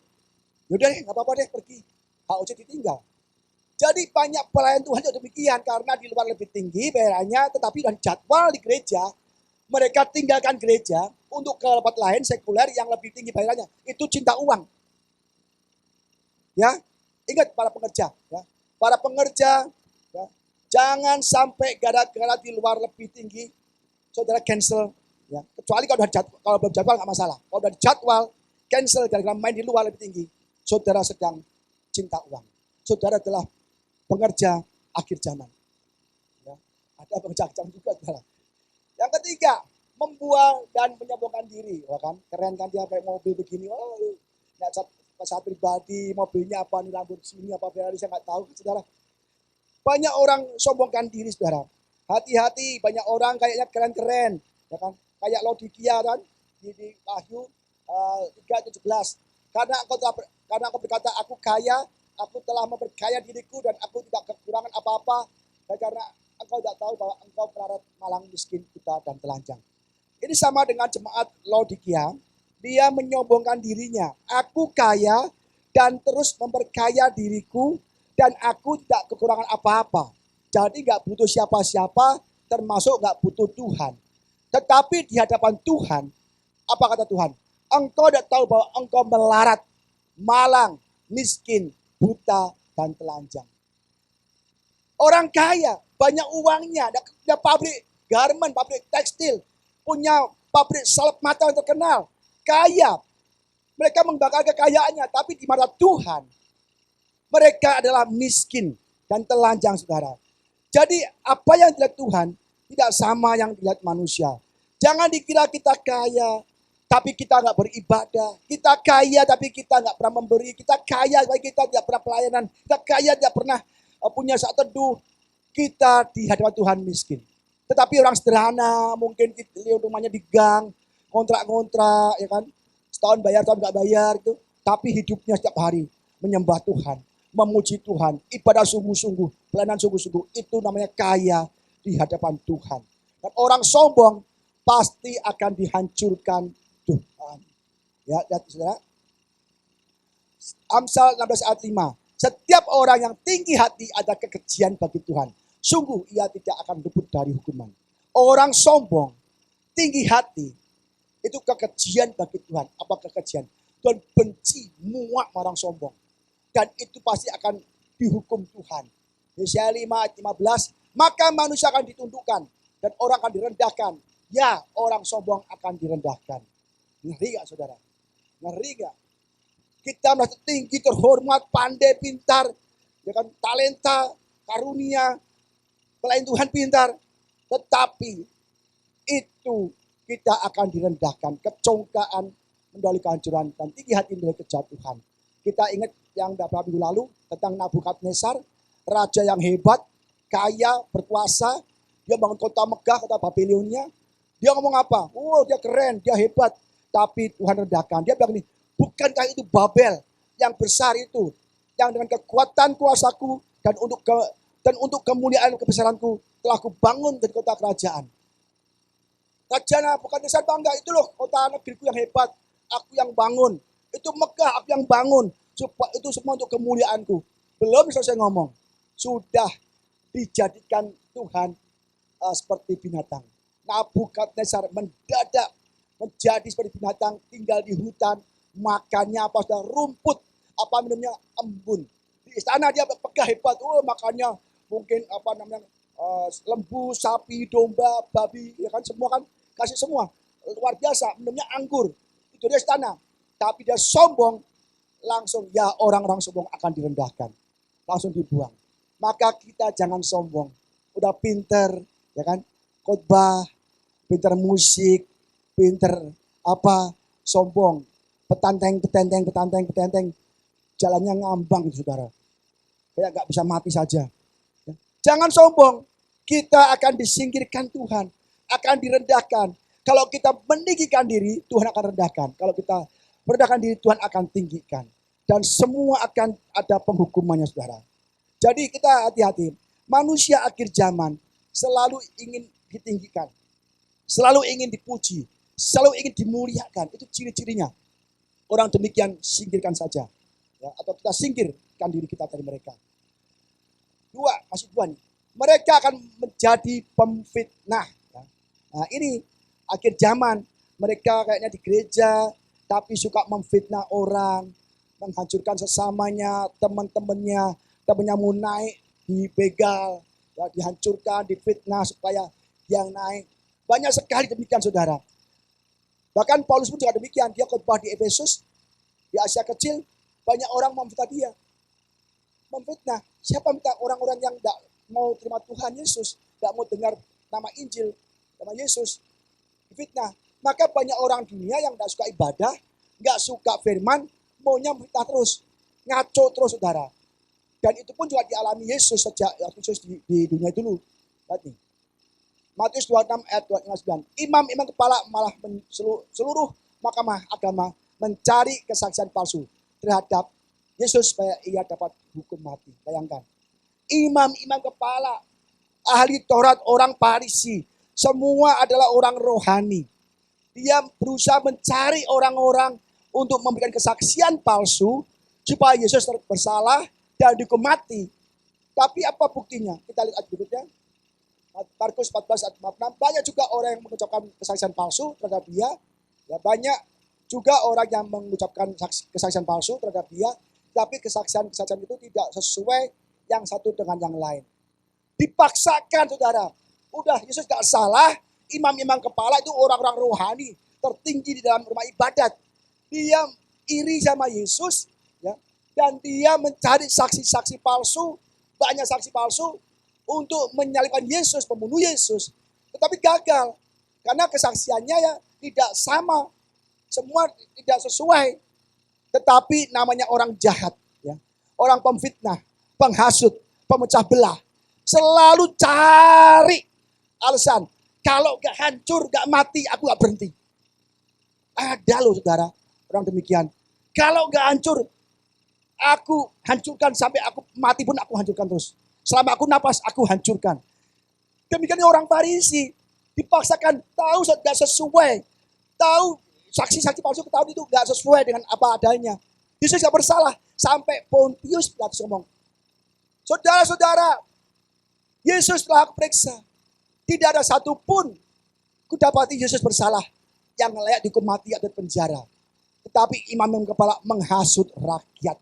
Yaudah nggak apa-apa deh pergi. AOC ditinggal. Jadi banyak pelayan Tuhan yang demikian karena di luar lebih tinggi bayarannya, tetapi dan jadwal di gereja mereka tinggalkan gereja untuk ke tempat lain sekuler yang lebih tinggi bayarannya. Itu cinta uang. Ya, ingat para pengerja. Ya. Para pengerja, ya, jangan sampai gara-gara di luar lebih tinggi, saudara cancel. Ya. Kecuali kalau belum jadwal nggak masalah. Kalau udah jadwal, cancel gara-gara main di luar lebih tinggi. Saudara sedang cinta uang. Saudara adalah pengerja akhir zaman. Ya. Ada pengerja akhir zaman juga. Saudara. Yang ketiga, membuang dan menyombongkan diri. Ya kan? Keren kan dia kayak mobil begini. Oh, pesawat pribadi, mobilnya apa nih, Lamborghini apa Ferrari, saya nggak tahu, saudara. Banyak orang sombongkan diri, saudara. Hati-hati, banyak orang kayaknya keren-keren, ya kan? Kayak Laodikia kan di Wahyu 3:17. Karena engkau berkata, aku kaya, aku telah memperkaya diriku dan aku tidak kekurangan apa-apa. Dan karena engkau tidak tahu bahwa engkau melarat, malang, miskin, buta, dan telanjang. Ini sama dengan jemaat Laodikia. Dia menyombongkan dirinya. Aku kaya dan terus memperkaya diriku dan aku tidak kekurangan apa-apa. Jadi gak butuh siapa-siapa, termasuk gak butuh Tuhan. Tetapi di hadapan Tuhan, apa kata Tuhan? Engkau tidak tahu bahwa engkau melarat, malang, miskin, buta, dan telanjang. Orang kaya, banyak uangnya, ada pabrik garment, pabrik tekstil, punya pabrik salep mata yang terkenal. Kaya. Mereka membakar kekayaannya. Tapi di mata Tuhan, mereka adalah miskin dan telanjang, saudara. Jadi apa yang dilihat Tuhan tidak sama yang dilihat manusia. Jangan dikira kita kaya, tapi kita nggak beribadah. Kita kaya, tapi kita nggak pernah memberi. Kita kaya, tapi kita tidak pernah pelayanan. Kita kaya, tidak pernah punya saat teduh. Kita di hadapan Tuhan miskin. Tetapi orang sederhana, mungkin rumahnya di gang, kontrak-kontrak, ya kan, setahun bayar, tahun nggak bayar itu, tapi hidupnya setiap hari menyembah Tuhan, memuji Tuhan, ibadah sungguh-sungguh, pelayanan sungguh-sungguh, itu namanya kaya di hadapan Tuhan. Dan orang sombong pasti akan dihancurkan Tuhan. Ya, lihat saudara. Amsal 16 ayat 5. Setiap orang yang tinggi hati ada kekejian bagi Tuhan. Sungguh ia tidak akan luput dari hukuman. Orang sombong, tinggi hati, itu kekejian bagi Tuhan. Apa kekejian? Tuhan benci, muak orang sombong. Dan itu pasti akan dihukum Tuhan. Yesaya 5:15, maka manusia akan ditundukkan dan orang akan direndahkan. Ya, orang sombong akan direndahkan. Ngeri gak saudara? Ngeri gak? Kita merasa tinggi, terhormat, pandai, pintar, ya kan, talenta, karunia, pelayan Tuhan pintar. Tetapi itu kita akan direndahkan, kecongkaan, mendolimi kehancuran, dan tinggi hati mendolimi kejatuhan. Kita ingat yang beberapa minggu lalu tentang Nabukadnezar, raja yang hebat, kaya, berkuasa. Dia bangun kota megah, kota Babilonia. Dia ngomong apa? Oh, dia keren, dia hebat. Tapi Tuhan rendahkan. Dia bilang ini, bukankah itu Babel yang besar itu, yang dengan kekuatan kuasaku dan untuk kemuliaan kebesaranku telah kubangun dari kota kerajaan. Raja Nabukadnezar bangga, itu loh kota negeriku yang hebat, aku yang bangun. Itu megah, aku yang bangun. Itu semua untuk kemuliaanku. Belum selesai ngomong, sudah dijadikan Tuhan seperti binatang. Nabukadnezar mendadak menjadi seperti binatang, tinggal di hutan, makannya apa sudah rumput, apa minumnya embun. Di istana dia megah hebat, makannya mungkin lembu, sapi, domba, babi, ya kan semua kan kasih semua. Luar biasa, minumnya anggur. Itu dia istana. Tapi dia sombong, langsung ya orang-orang sombong akan direndahkan. Langsung dibuang. Maka kita jangan sombong. Udah pinter, ya kan? Khotbah, pinter musik, pinter sombong. Petanteng. Jalannya ngambang itu saudara. Kayak gak bisa mati saja. Jangan sombong. Kita akan disingkirkan Tuhan. Akan direndahkan. Kalau kita meninggikan diri, Tuhan akan rendahkan. Kalau kita merendahkan diri, Tuhan akan tinggikan. Dan semua akan ada penghukumannya saudara. Jadi kita hati-hati. Manusia akhir zaman selalu ingin ditinggikan. Selalu ingin dipuji. Selalu ingin dimuliakan. Itu ciri-cirinya. Orang demikian singkirkan saja. Ya, atau kita singkirkan diri kita dari mereka. Masih dua nih. Mereka akan menjadi pemfitnah. Ya. Nah ini akhir zaman. Mereka kayaknya di gereja. Tapi suka memfitnah orang. Menghancurkan sesamanya, teman-temannya. Temannya mau naik, dibegal. Ya, dihancurkan, difitnah supaya yang naik. Banyak sekali demikian saudara. Bahkan Paulus pun juga demikian. Dia khotbah di Efesus, di Asia Kecil. Banyak orang memfitnah dia. Memfitnah. Siapa minta orang-orang yang tidak mau terima Tuhan Yesus, tidak mau dengar nama Injil, nama Yesus, difitnah. Maka banyak orang dunia yang tidak suka ibadah, nggak suka firman, maunya memfitnah terus, ngaco terus saudara. Dan itu pun juga dialami Yesus sejak Yesus di dunia dulu. Lihat nih. Matius 26 ayat 29. Imam-imam kepala malah seluruh mahkamah agama mencari kesaksian palsu terhadap Yesus supaya ia dapat hukum mati. Bayangkan. Imam-imam kepala, ahli Taurat, orang Farisi, semua adalah orang rohani. Dia berusaha mencari orang-orang untuk memberikan kesaksian palsu supaya Yesus bersalah dan dihukum mati. Tapi apa buktinya? Kita lihat berikutnya. Markus 14 ayat 56. Banyak juga orang yang mengucapkan kesaksian palsu terhadap dia. Ya, banyak juga orang yang mengucapkan kesaksian palsu terhadap dia. Tapi kesaksian itu tidak sesuai yang satu dengan yang lain. Dipaksakan saudara. Udah Yesus gak salah. Imam-imam kepala itu orang-orang rohani. Tertinggi di dalam rumah ibadat. Dia iri sama Yesus. Ya, dan dia mencari saksi-saksi palsu. Banyak saksi palsu. Untuk menyalibkan Yesus, membunuh Yesus. Tetapi gagal. Karena kesaksiannya ya tidak sama. Semua tidak sesuai. Tetapi namanya orang jahat. Ya. Orang pemfitnah, penghasut, pemecah belah. Selalu cari alasan. Kalau gak hancur, gak mati, aku gak berhenti. Ada loh saudara, orang demikian. Kalau gak hancur, aku hancurkan sampai aku mati pun aku hancurkan terus. Selama aku napas, aku hancurkan. Demikian orang Farisi. Dipaksakan tahu gak sesuai. Tahu saksi-saksi palsu ketahuan itu gak sesuai dengan apa adanya. Yesus gak bersalah. Sampai Pontius Pilatus ngomong. Saudara-saudara, Yesus telah aku periksa. Tidak ada satupun kudapati Yesus bersalah. Yang layak dihukum mati atau penjara. Tetapi imam kepala menghasut rakyat.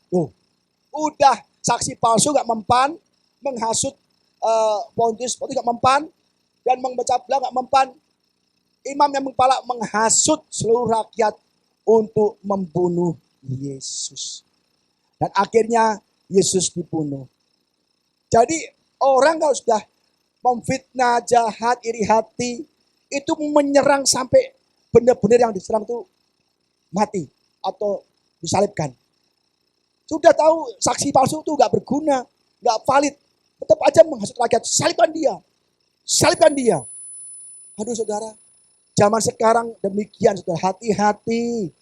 Udah saksi palsu gak mempan. Menghasut Pontius gak mempan. Dan memecah belah gak mempan. Imam yang kepala menghasut seluruh rakyat untuk membunuh Yesus. Dan akhirnya Yesus dibunuh. Jadi orang kalau sudah memfitnah, jahat, iri hati, itu menyerang sampai benar-benar yang diserang itu mati atau disalibkan. Sudah tahu saksi palsu itu gak berguna, gak valid. Tetap aja menghasut rakyat, salibkan dia. Salibkan dia. Aduh saudara, zaman sekarang demikian saudara, hati-hati.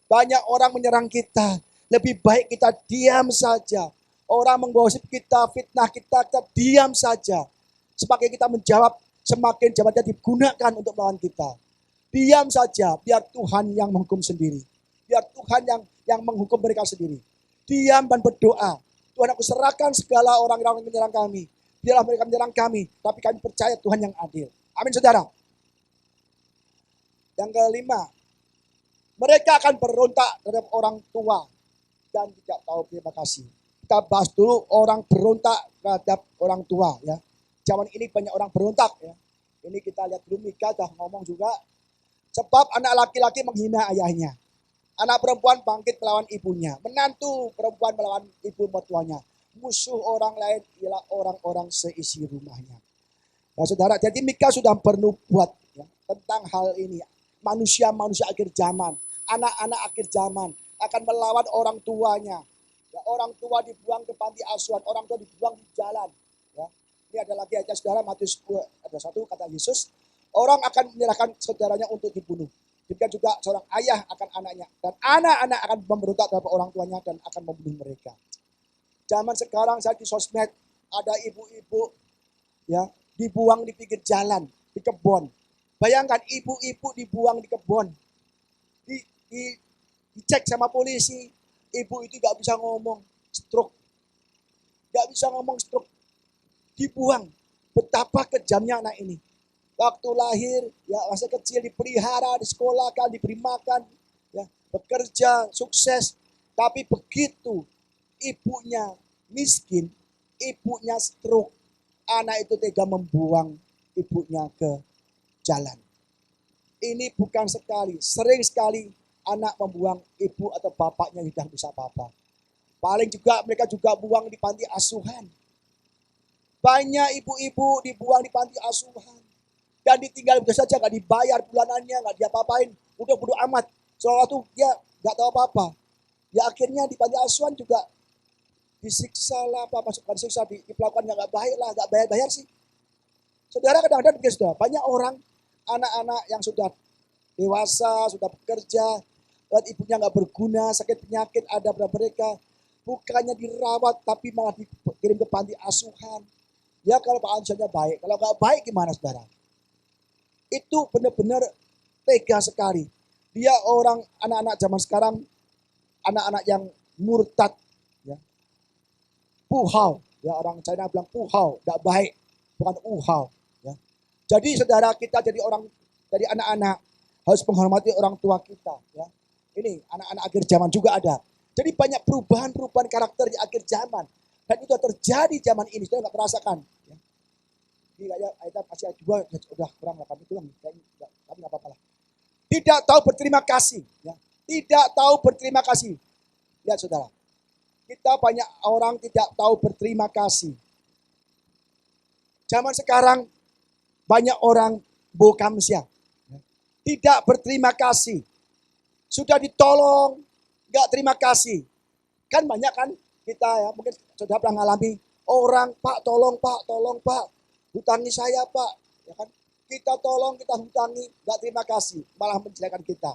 Banyak orang menyerang kita, lebih baik kita diam saja. Orang menggosip kita, fitnah kita diam saja. Semakin kita menjawab, semakin jawabannya digunakan untuk melawan kita. Diam saja, biar Tuhan yang menghukum sendiri. Biar Tuhan yang menghukum mereka sendiri. Diam dan berdoa. Tuhan, aku serahkan segala orang-orang yang menyerang kami. Biarlah mereka menyerang kami, tapi kami percaya Tuhan yang adil. Amin saudara. Yang kelima, mereka akan berontak terhadap orang tua dan tidak tahu terima kasih. Kita bahas dulu orang berontak terhadap orang tua ya. Zaman ini banyak orang berontak ya. Ini kita lihat dulu Mika dah ngomong juga. Sebab anak laki-laki menghina ayahnya. Anak perempuan bangkit melawan ibunya. Menantu perempuan melawan ibu mertuanya. Musuh orang lain ialah orang-orang seisi rumahnya. Nah saudara, jadi Mika sudah bernubuat ya, tentang hal ini. Manusia-manusia akhir zaman, anak-anak akhir zaman akan melawan orang tuanya. Ya, orang tua dibuang ke panti asuhan, orang tua dibuang di jalan. Ya. Ini ada lagi aja saudara, Matius 10, ada satu kata Yesus, orang akan menyerahkan saudaranya untuk dibunuh. Demikian juga seorang ayah akan anaknya. Dan anak-anak akan memberontak terhadap orang tuanya dan akan membunuh mereka. Zaman sekarang saya di sosmed, ada ibu-ibu ya dibuang di pinggir jalan, di kebun. Bayangkan ibu-ibu dibuang di kebun. Dicek sama polisi, ibu itu gak bisa ngomong, stroke. Gak bisa ngomong, stroke. Dibuang. Betapa kejamnya anak ini. Waktu lahir, ya masa kecil dipelihara, disekolahkan, diberi makan, ya, bekerja, sukses. Tapi begitu ibunya miskin, ibunya stroke, anak itu tega membuang ibunya ke jalan. Ini bukan sekali, sering sekali anak membuang ibu atau bapaknya yang sudah bisa apa-apa. Paling juga mereka juga buang di panti asuhan. Banyak ibu-ibu dibuang di panti asuhan. Dan ditinggal begitu saja, gak dibayar bulanannya, gak diapa-apain. Udah bodo amat. Soalnya tuh dia gak tahu apa-apa. Ya akhirnya di panti asuhan juga disiksa lah, bukan disiksa, diperlakukan yang gak baik lah, gak bayar-bayar sih. Saudara kadang-kadang begini saudara, banyak orang, anak-anak yang sudah dewasa, sudah bekerja, lihat ibunya gak berguna, sakit penyakit ada pada mereka. Bukannya dirawat, tapi malah dikirim ke panti asuhan. Ya kalau Pak asuhannya baik, kalau gak baik gimana saudara? Itu benar-benar tega sekali. Dia orang anak-anak zaman sekarang, anak-anak yang murtad, ya. Puhau, ya orang China bilang puhau, tidak baik, bukan uhau. Ya. Jadi saudara kita jadi anak-anak harus menghormati orang tua kita. Ya. Ini anak-anak akhir zaman juga ada. Jadi banyak perubahan-perubahan karakter di akhir zaman. Dan itu terjadi zaman ini, saudara nggak merasakan. Ya. Ini kayak ayat masih ayat 2, udah kurang 8 itu, tapi nggak apa-apa lah. Tidak tahu berterima kasih. Ya. Tidak tahu berterima kasih. Lihat saudara, kita banyak orang tidak tahu berterima kasih. Zaman sekarang banyak orang bokamsia. Ya. Tidak berterima kasih. Sudah ditolong, nggak terima kasih. Kan banyak kan kita ya, mungkin sudah pernah mengalami orang, Pak tolong Pak. Hutangi saya Pak, ya kan? Kita tolong, kita hutangi, nggak terima kasih, malah menjelekan kita.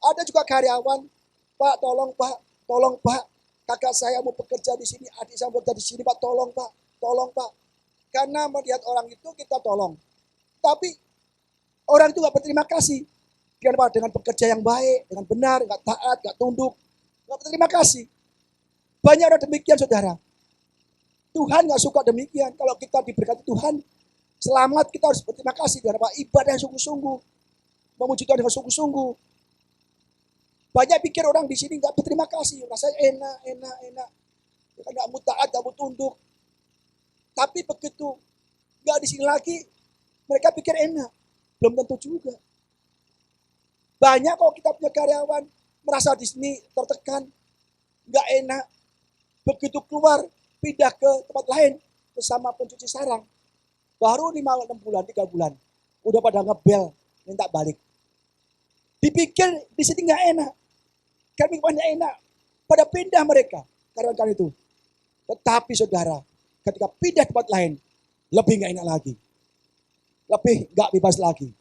Ada juga karyawan, Pak tolong Pak, kakak saya mau bekerja di sini, adik saya mau bekerja di sini, Pak tolong Pak. Karena melihat orang itu kita tolong, tapi orang itu nggak berterima kasih. Kenapa? Dengan bekerja yang baik, dengan benar, nggak taat, nggak tunduk, nggak berterima kasih. Banyak orang demikian saudara. Tuhan nggak suka demikian. Kalau kita diberkati Tuhan, selamat, kita harus berterima kasih dengan apa? Ibadah yang sungguh-sungguh, memuji Tuhan dengan sungguh-sungguh. Banyak pikir orang di sini nggak berterima kasih, rasanya enak, ya kan nggak mau taat, nggak mau tunduk. Tapi begitu nggak di sini lagi, mereka pikir enak, belum tentu juga. Banyak kalau kita punya karyawan merasa di sini tertekan, nggak enak, begitu keluar pindah ke tempat lain bersama pencuci sarang. Baru 5-6 bulan, 3 bulan. Udah pada ngebel, minta balik. Dipikir di sini nggak enak. Kami banyak enak. Pada pindah mereka. Karena itu. Tetapi saudara, ketika pindah tempat lain, lebih nggak enak lagi. Lebih nggak bebas lagi.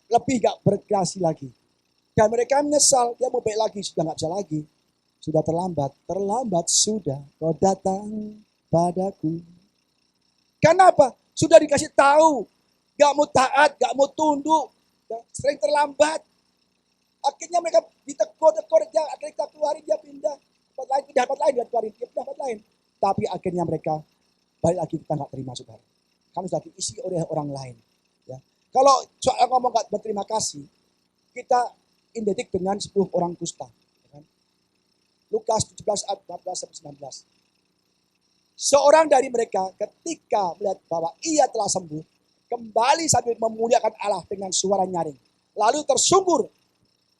Lebih nggak berkreasi lagi. Dan mereka menyesal, dia mau baik lagi, sudah nggak bisa lagi. Sudah terlambat sudah kau datang padaku. Kenapa? Sudah dikasih tahu, gak mau taat, gak mau tunduk, sering terlambat. Akhirnya mereka ditegur, akhirnya kita keluarin, dia pindah tempat lain, dia keluarin, dia pindah tempat lain. Tapi akhirnya mereka balik lagi, kita gak terima saudara. Kami sudah diisi oleh orang lain. Ya. Kalau soal ngomong gak berterima kasih, kita identik dengan 10 orang kusta. Lukas 17 ayat 14-19. Seorang dari mereka ketika melihat bahwa ia telah sembuh, kembali sambil memuliakan Allah dengan suara nyaring. Lalu tersungkur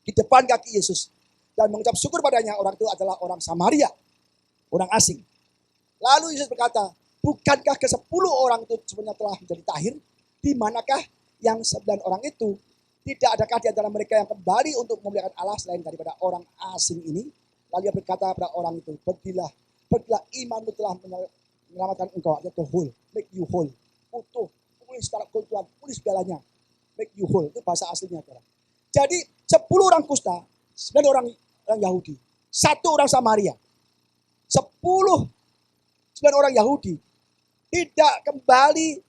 di depan kaki Yesus dan mengucap syukur padanya. Orang itu adalah orang Samaria, orang asing. Lalu Yesus berkata, bukankah ke-10 orang itu sebenarnya telah menjadi tahir? Di manakah yang 9 orang itu? Tidak adakah di antara mereka yang kembali untuk memuliakan Allah selain daripada orang asing ini? Lalu dia berkata kepada orang itu, pergilah, imanmu telah menyelamatkan engkau. Yaitu whole, make you whole. Utuh, pulih secara keutuhan, pulih segalanya. Make you whole, itu bahasa aslinya. Jadi 10 orang kusta, 9 orang Yahudi, 1 orang Samaria. 9 orang Yahudi tidak kembali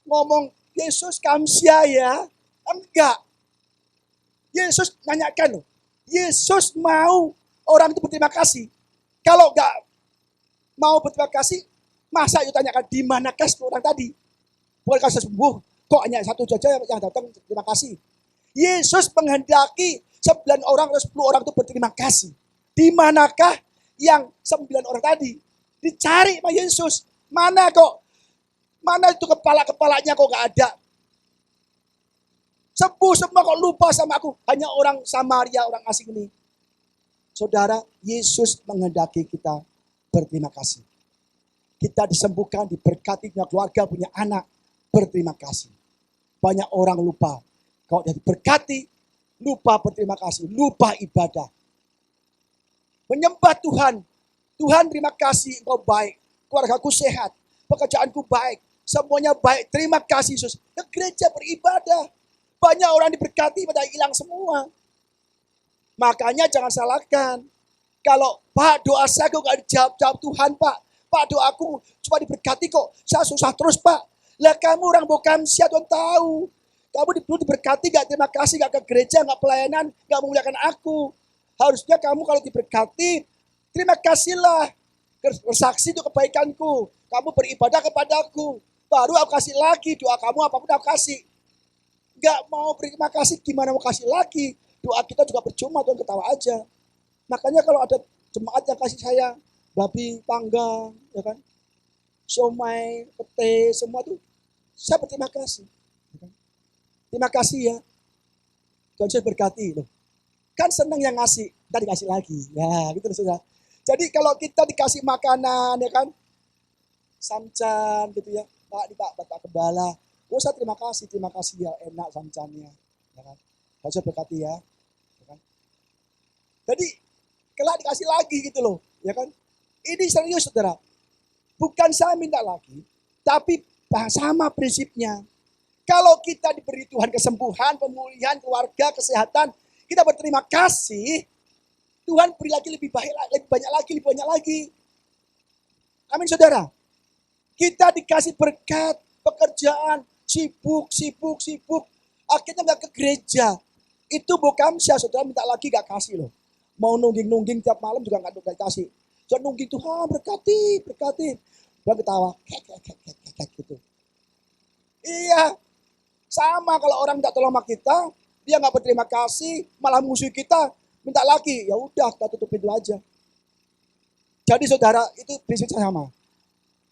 ngomong, Yesus kamsia ya. Enggak. Yesus nanyakan loh. Yesus mau orang itu berterima kasih. Kalau enggak mau berterima kasih, masa itu tanyakan di manakah 10 orang tadi? Bukankah sembuh? Kok hanya 1 saja yang datang terima kasih? Yesus menghendaki 9 orang atau 10 orang itu berterima kasih. Di manakah yang 9 orang tadi? Dicari sama Yesus. Mana itu kepala-kepalanya kok gak ada? Sembuh semua kok lupa sama aku. Hanya orang Samaria, orang asing ini. Saudara, Yesus menghendaki kita berterima kasih. Kita disembuhkan, diberkati, punya keluarga, punya anak. Berterima kasih. Banyak orang lupa. Kalau dia diberkati, lupa berterima kasih. Lupa ibadah. Menyembah Tuhan. Tuhan terima kasih engkau baik. Keluargaku sehat. Pekerjaanku baik. Semuanya baik. Terima kasih Yesus. Ke gereja beribadah. Banyak orang diberkati pada hilang semua. Makanya jangan salahkan. Kalau Pak doa saya kok gak dijawab Tuhan Pak. Pak doaku cuma diberkati kok. Saya susah terus Pak. Lah kamu orang Bokamsia Tuhan tahu. Kamu dulu diberkati gak terima kasih. Gak ke gereja, gak pelayanan. Gak memuliakan aku. Harusnya kamu kalau diberkati. Terima kasihlah. Bersaksi itu kebaikanku. Kamu beribadah kepadaku. Baru aku kasih lagi. Doa kamu apapun aku kasih. Gak mau berterima kasih, gimana mau kasih lagi? Doa kita juga percuma, Tuhan ketawa aja. Makanya kalau ada jemaat yang kasih saya babi panggang, ya kan, siomay, pete, semua itu, saya berterima kasih. Terima kasih ya. Tuhan Yesus berkati. Loh. Kan senang yang ngasih, kita dikasih lagi. Ya, gitu saudara. Jadi kalau kita dikasih makanan, ya kan, samcan gitu ya, Pak Gembala. Oh saya terima kasih ya enak samcannya. Ya kan? Saya berkati ya. Ya kan? Jadi kelak dikasih lagi gitu loh. Ya kan? Ini serius saudara. Bukan saya minta lagi. Tapi sama prinsipnya. Kalau kita diberi Tuhan kesembuhan, pemulihan, keluarga, kesehatan. Kita berterima kasih. Tuhan beri lagi lebih banyak lagi. Amin saudara. Kita dikasih berkat, pekerjaan, sibuk. Akhirnya gak ke gereja. Itu Bokamsia, saudara minta lagi gak kasih loh. Mau nungging tiap malam juga gak kasih. Jangan nungging Tuhan berkati. Dia ketawa, kayak gitu. Iya, sama kalau orang tidak tolong sama kita, dia gak berterima kasih, malah musuh kita, minta lagi. Ya udah, kita tutup pintu aja. Jadi saudara, itu prinsipnya sama.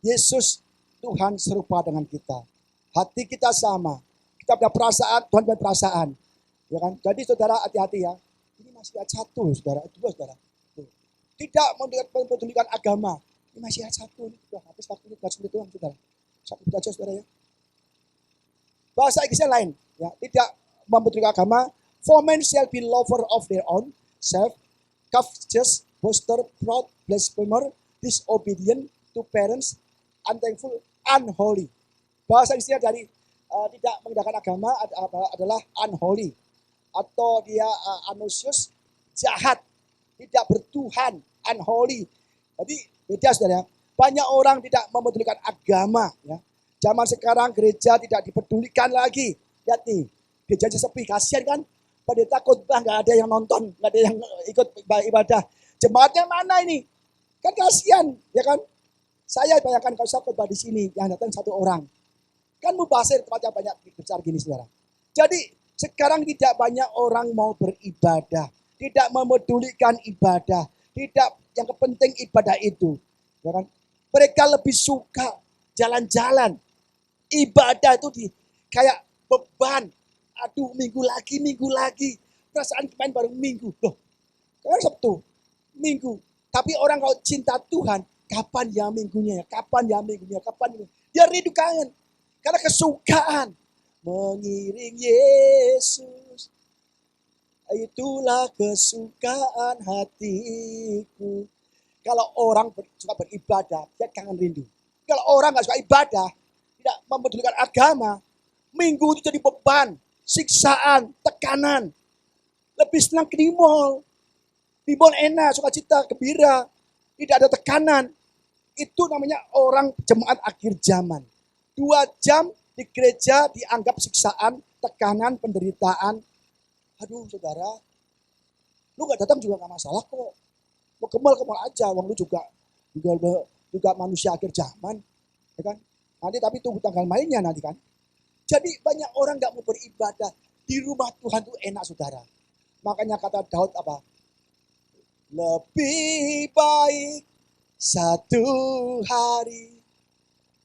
Yesus, Tuhan serupa dengan kita. Hati kita sama. Kita punya perasaan, Tuhan punya perasaan. Ya kan? Jadi saudara hati-hati ya. Ini masih ayat 1 saudara. 2 saudara. Tidak mempedulikan agama. Ini masih ayat 1. Sudah habis waktu ini. Gak seperti Tuhan saudara. Satu aja saudara ya. Bahasa Inggrisnya lain. Ya. Tidak mempedulikan agama. For men shall be lover of their own self. Covetous, boaster, proud, blasphemer, disobedient to parents, unthankful, unholy. Bahasa Inggrisnya dari tidak mengindahkan agama adalah unholy. Atau dia anusius, jahat, tidak bertuhan, unholy. Jadi beda saudara. Banyak orang tidak memedulikan agama. Ya. Zaman sekarang gereja tidak dipedulikan lagi. Lihat nih, gereja sepi, kasihan kan. Pendeta khotbah nggak ada yang nonton, nggak ada yang ikut ibadah. Jemaatnya mana ini? Kan kasihan, ya kan? Saya bayangkan kalau saya khotbah di sini, yang datang 1 orang. Kan mubasir tempatnya banyak besar gini saudara. Jadi sekarang tidak banyak orang mau beribadah. Tidak memedulikan ibadah. Tidak yang penting ibadah itu. Ya kan? Mereka lebih suka jalan-jalan. Ibadah itu kayak beban. Aduh, minggu lagi. Perasaan kemarin baru minggu. Loh, kemarin Sabtu, minggu. Tapi orang kalau cinta Tuhan, kapan ya minggunya? Kapan ya? Dia rindu kangen. Karena kesukaan. Mengiring Yesus. Itulah kesukaan hatiku. Kalau orang suka beribadah, dia kangen rindu. Kalau orang gak suka ibadah, tidak mempedulikan agama, minggu itu jadi beban, siksaan, tekanan. Lebih senang di mall. Di mall enak, sukacita, gembira. Tidak ada tekanan. Itu namanya orang jemaat akhir zaman. 2 jam di gereja dianggap siksaan, tekanan, penderitaan. Aduh saudara, lu gak datang juga gak masalah kok. Mau ke mall aja, wong lu juga manusia akhir zaman. Ya kan? Nanti tapi tunggu tanggal mainnya nanti kan. Jadi banyak orang gak mau beribadah. Di rumah Tuhan itu enak saudara. Makanya kata Daud apa? Lebih baik satu hari,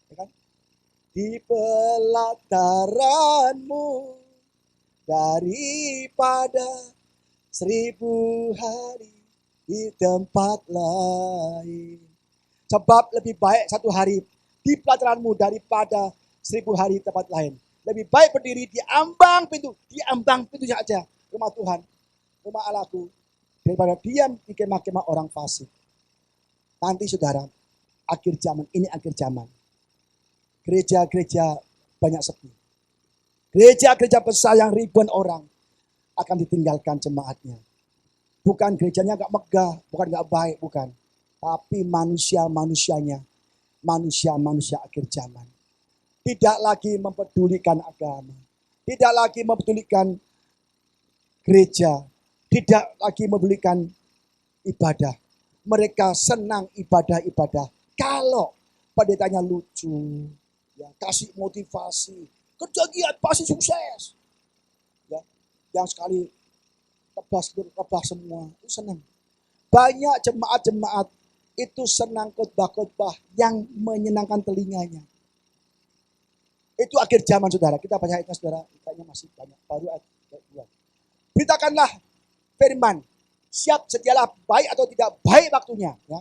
ya kan? Di pelataranmu daripada 1000 hari di tempat lain. Sebab lebih baik 1 hari di pelataranmu daripada 1000 hari di tempat lain. Lebih baik berdiri di ambang pintunya aja rumah Tuhan, rumah Allahku, daripada diam di kemah-kemah orang fasik. Nanti saudara, akhir zaman, ini akhir zaman. Gereja-gereja banyak sepi. Gereja-gereja besar yang ribuan orang akan ditinggalkan jemaatnya. Bukan gerejanya gak megah, bukan gak baik, bukan. Tapi manusia-manusianya, manusia-manusia akhir zaman. Tidak lagi mempedulikan agama. Tidak lagi mempedulikan gereja. Tidak lagi mempedulikan ibadah. Mereka senang ibadah-ibadah. Kalau pendetanya lucu, ya, kasih motivasi, kerja giat pasti sukses. Ya, yang sekali tebas semua, itu senang. Banyak jemaat-jemaat itu senang khotbah-khotbah yang menyenangkan telinganya. Itu akhir zaman saudara. Kita baca ayatnya saudara, ayatnya masih banyak. Baru ayat 2. Beritakanlah firman. Siap sedialah baik atau tidak baik waktunya. Ya.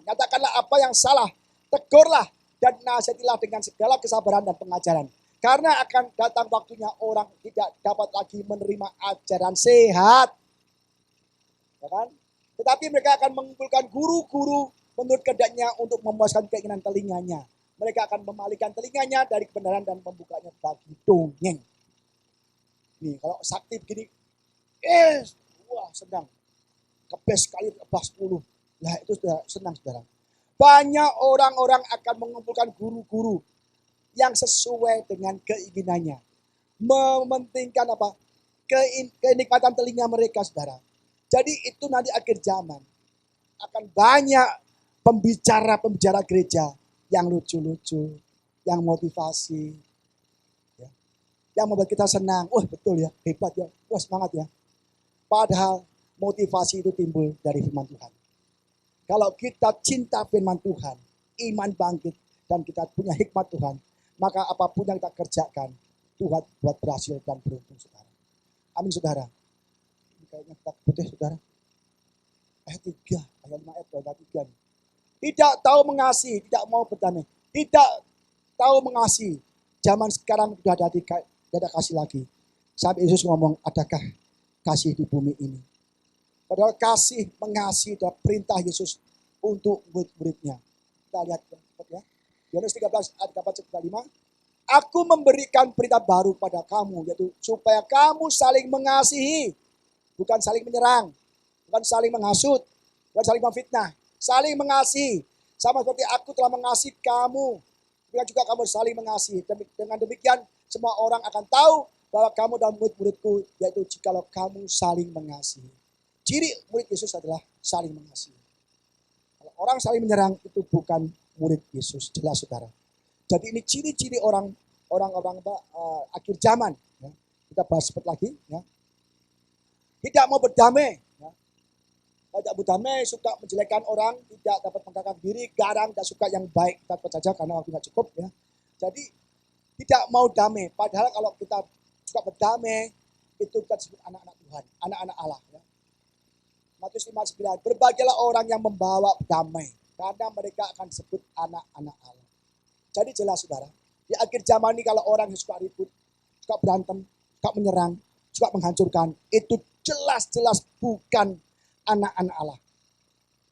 Nyatakanlah apa yang salah. Tegurlah dan nasihatilah dengan segala kesabaran dan pengajaran. Karena akan datang waktunya orang tidak dapat lagi menerima ajaran sehat. Ya kan? Tetapi mereka akan mengumpulkan guru-guru menurut kehendaknya untuk memuaskan keinginan telinganya. Mereka akan memalingkan telinganya dari kebenaran dan membukanya bagi dongeng. Nih, kalau sakti begini, wah senang. Kebes sekali, kebas 10. Nah itu sudah senang saudara. Banyak orang-orang akan mengumpulkan guru-guru yang sesuai dengan keinginannya. Mementingkan apa? Kenikmatan telinga mereka saudara. Jadi itu nanti akhir zaman. Akan banyak pembicara gereja yang lucu-lucu, yang motivasi, ya, yang membuat kita senang. Wah betul ya, hebat ya, wah semangat ya. Padahal motivasi itu timbul dari firman Tuhan. Kalau kita cinta firman Tuhan, iman bangkit, dan kita punya hikmat Tuhan, maka apapun yang kita kerjakan, Tuhan buat berhasil dan beruntung saudara. Amin saudara. Ini kayaknya kita putih saudara. Ayat 3, ayat 5, ayat 3. Tidak tahu mengasihi, tidak mau berdamai. Tidak tahu mengasihi. Zaman sekarang sudah tidak ada kasih lagi. Sampai Yesus ngomong, adakah kasih di bumi ini? Padahal kasih, mengasihi adalah perintah Yesus untuk murid-muridnya. Kita lihat ya. Yohanes 13 ayat 4-5. Aku memberikan perintah baru pada kamu, yaitu supaya kamu saling mengasihi. Bukan saling menyerang. Bukan saling menghasut. Bukan saling memfitnah. Saling mengasihi. Sama seperti aku telah mengasihi kamu. Demikian juga kamu saling mengasihi. Dengan demikian semua orang akan tahu bahwa kamu dan murid-muridku, yaitu jikalau kamu saling mengasihi. Ciri murid Yesus adalah saling mengasihi. Kalau orang saling menyerang itu bukan murid Yesus, jelas saudara. Jadi ini ciri-ciri orang-orang akhir zaman. Ya. Kita bahas seperti lagi. Ya. Tidak mau berdamai. Ya. Banyak budame suka menjelekkan orang, tidak dapat mengangkat diri, garang, tidak suka yang baik. Kita cepat saja karena waktu nggak cukup ya. Jadi tidak mau damai. Padahal kalau kita suka berdamai, itu kita disebut anak-anak Tuhan, anak-anak Allah. Ya. Matius 5:9, berbahagialah orang yang membawa damai, karena mereka akan disebut anak-anak Allah. Jadi jelas saudara, di akhir zaman ini kalau orang yang suka ribut, suka berantem, suka menyerang, suka menghancurkan, itu jelas-jelas bukan anak-anak Allah.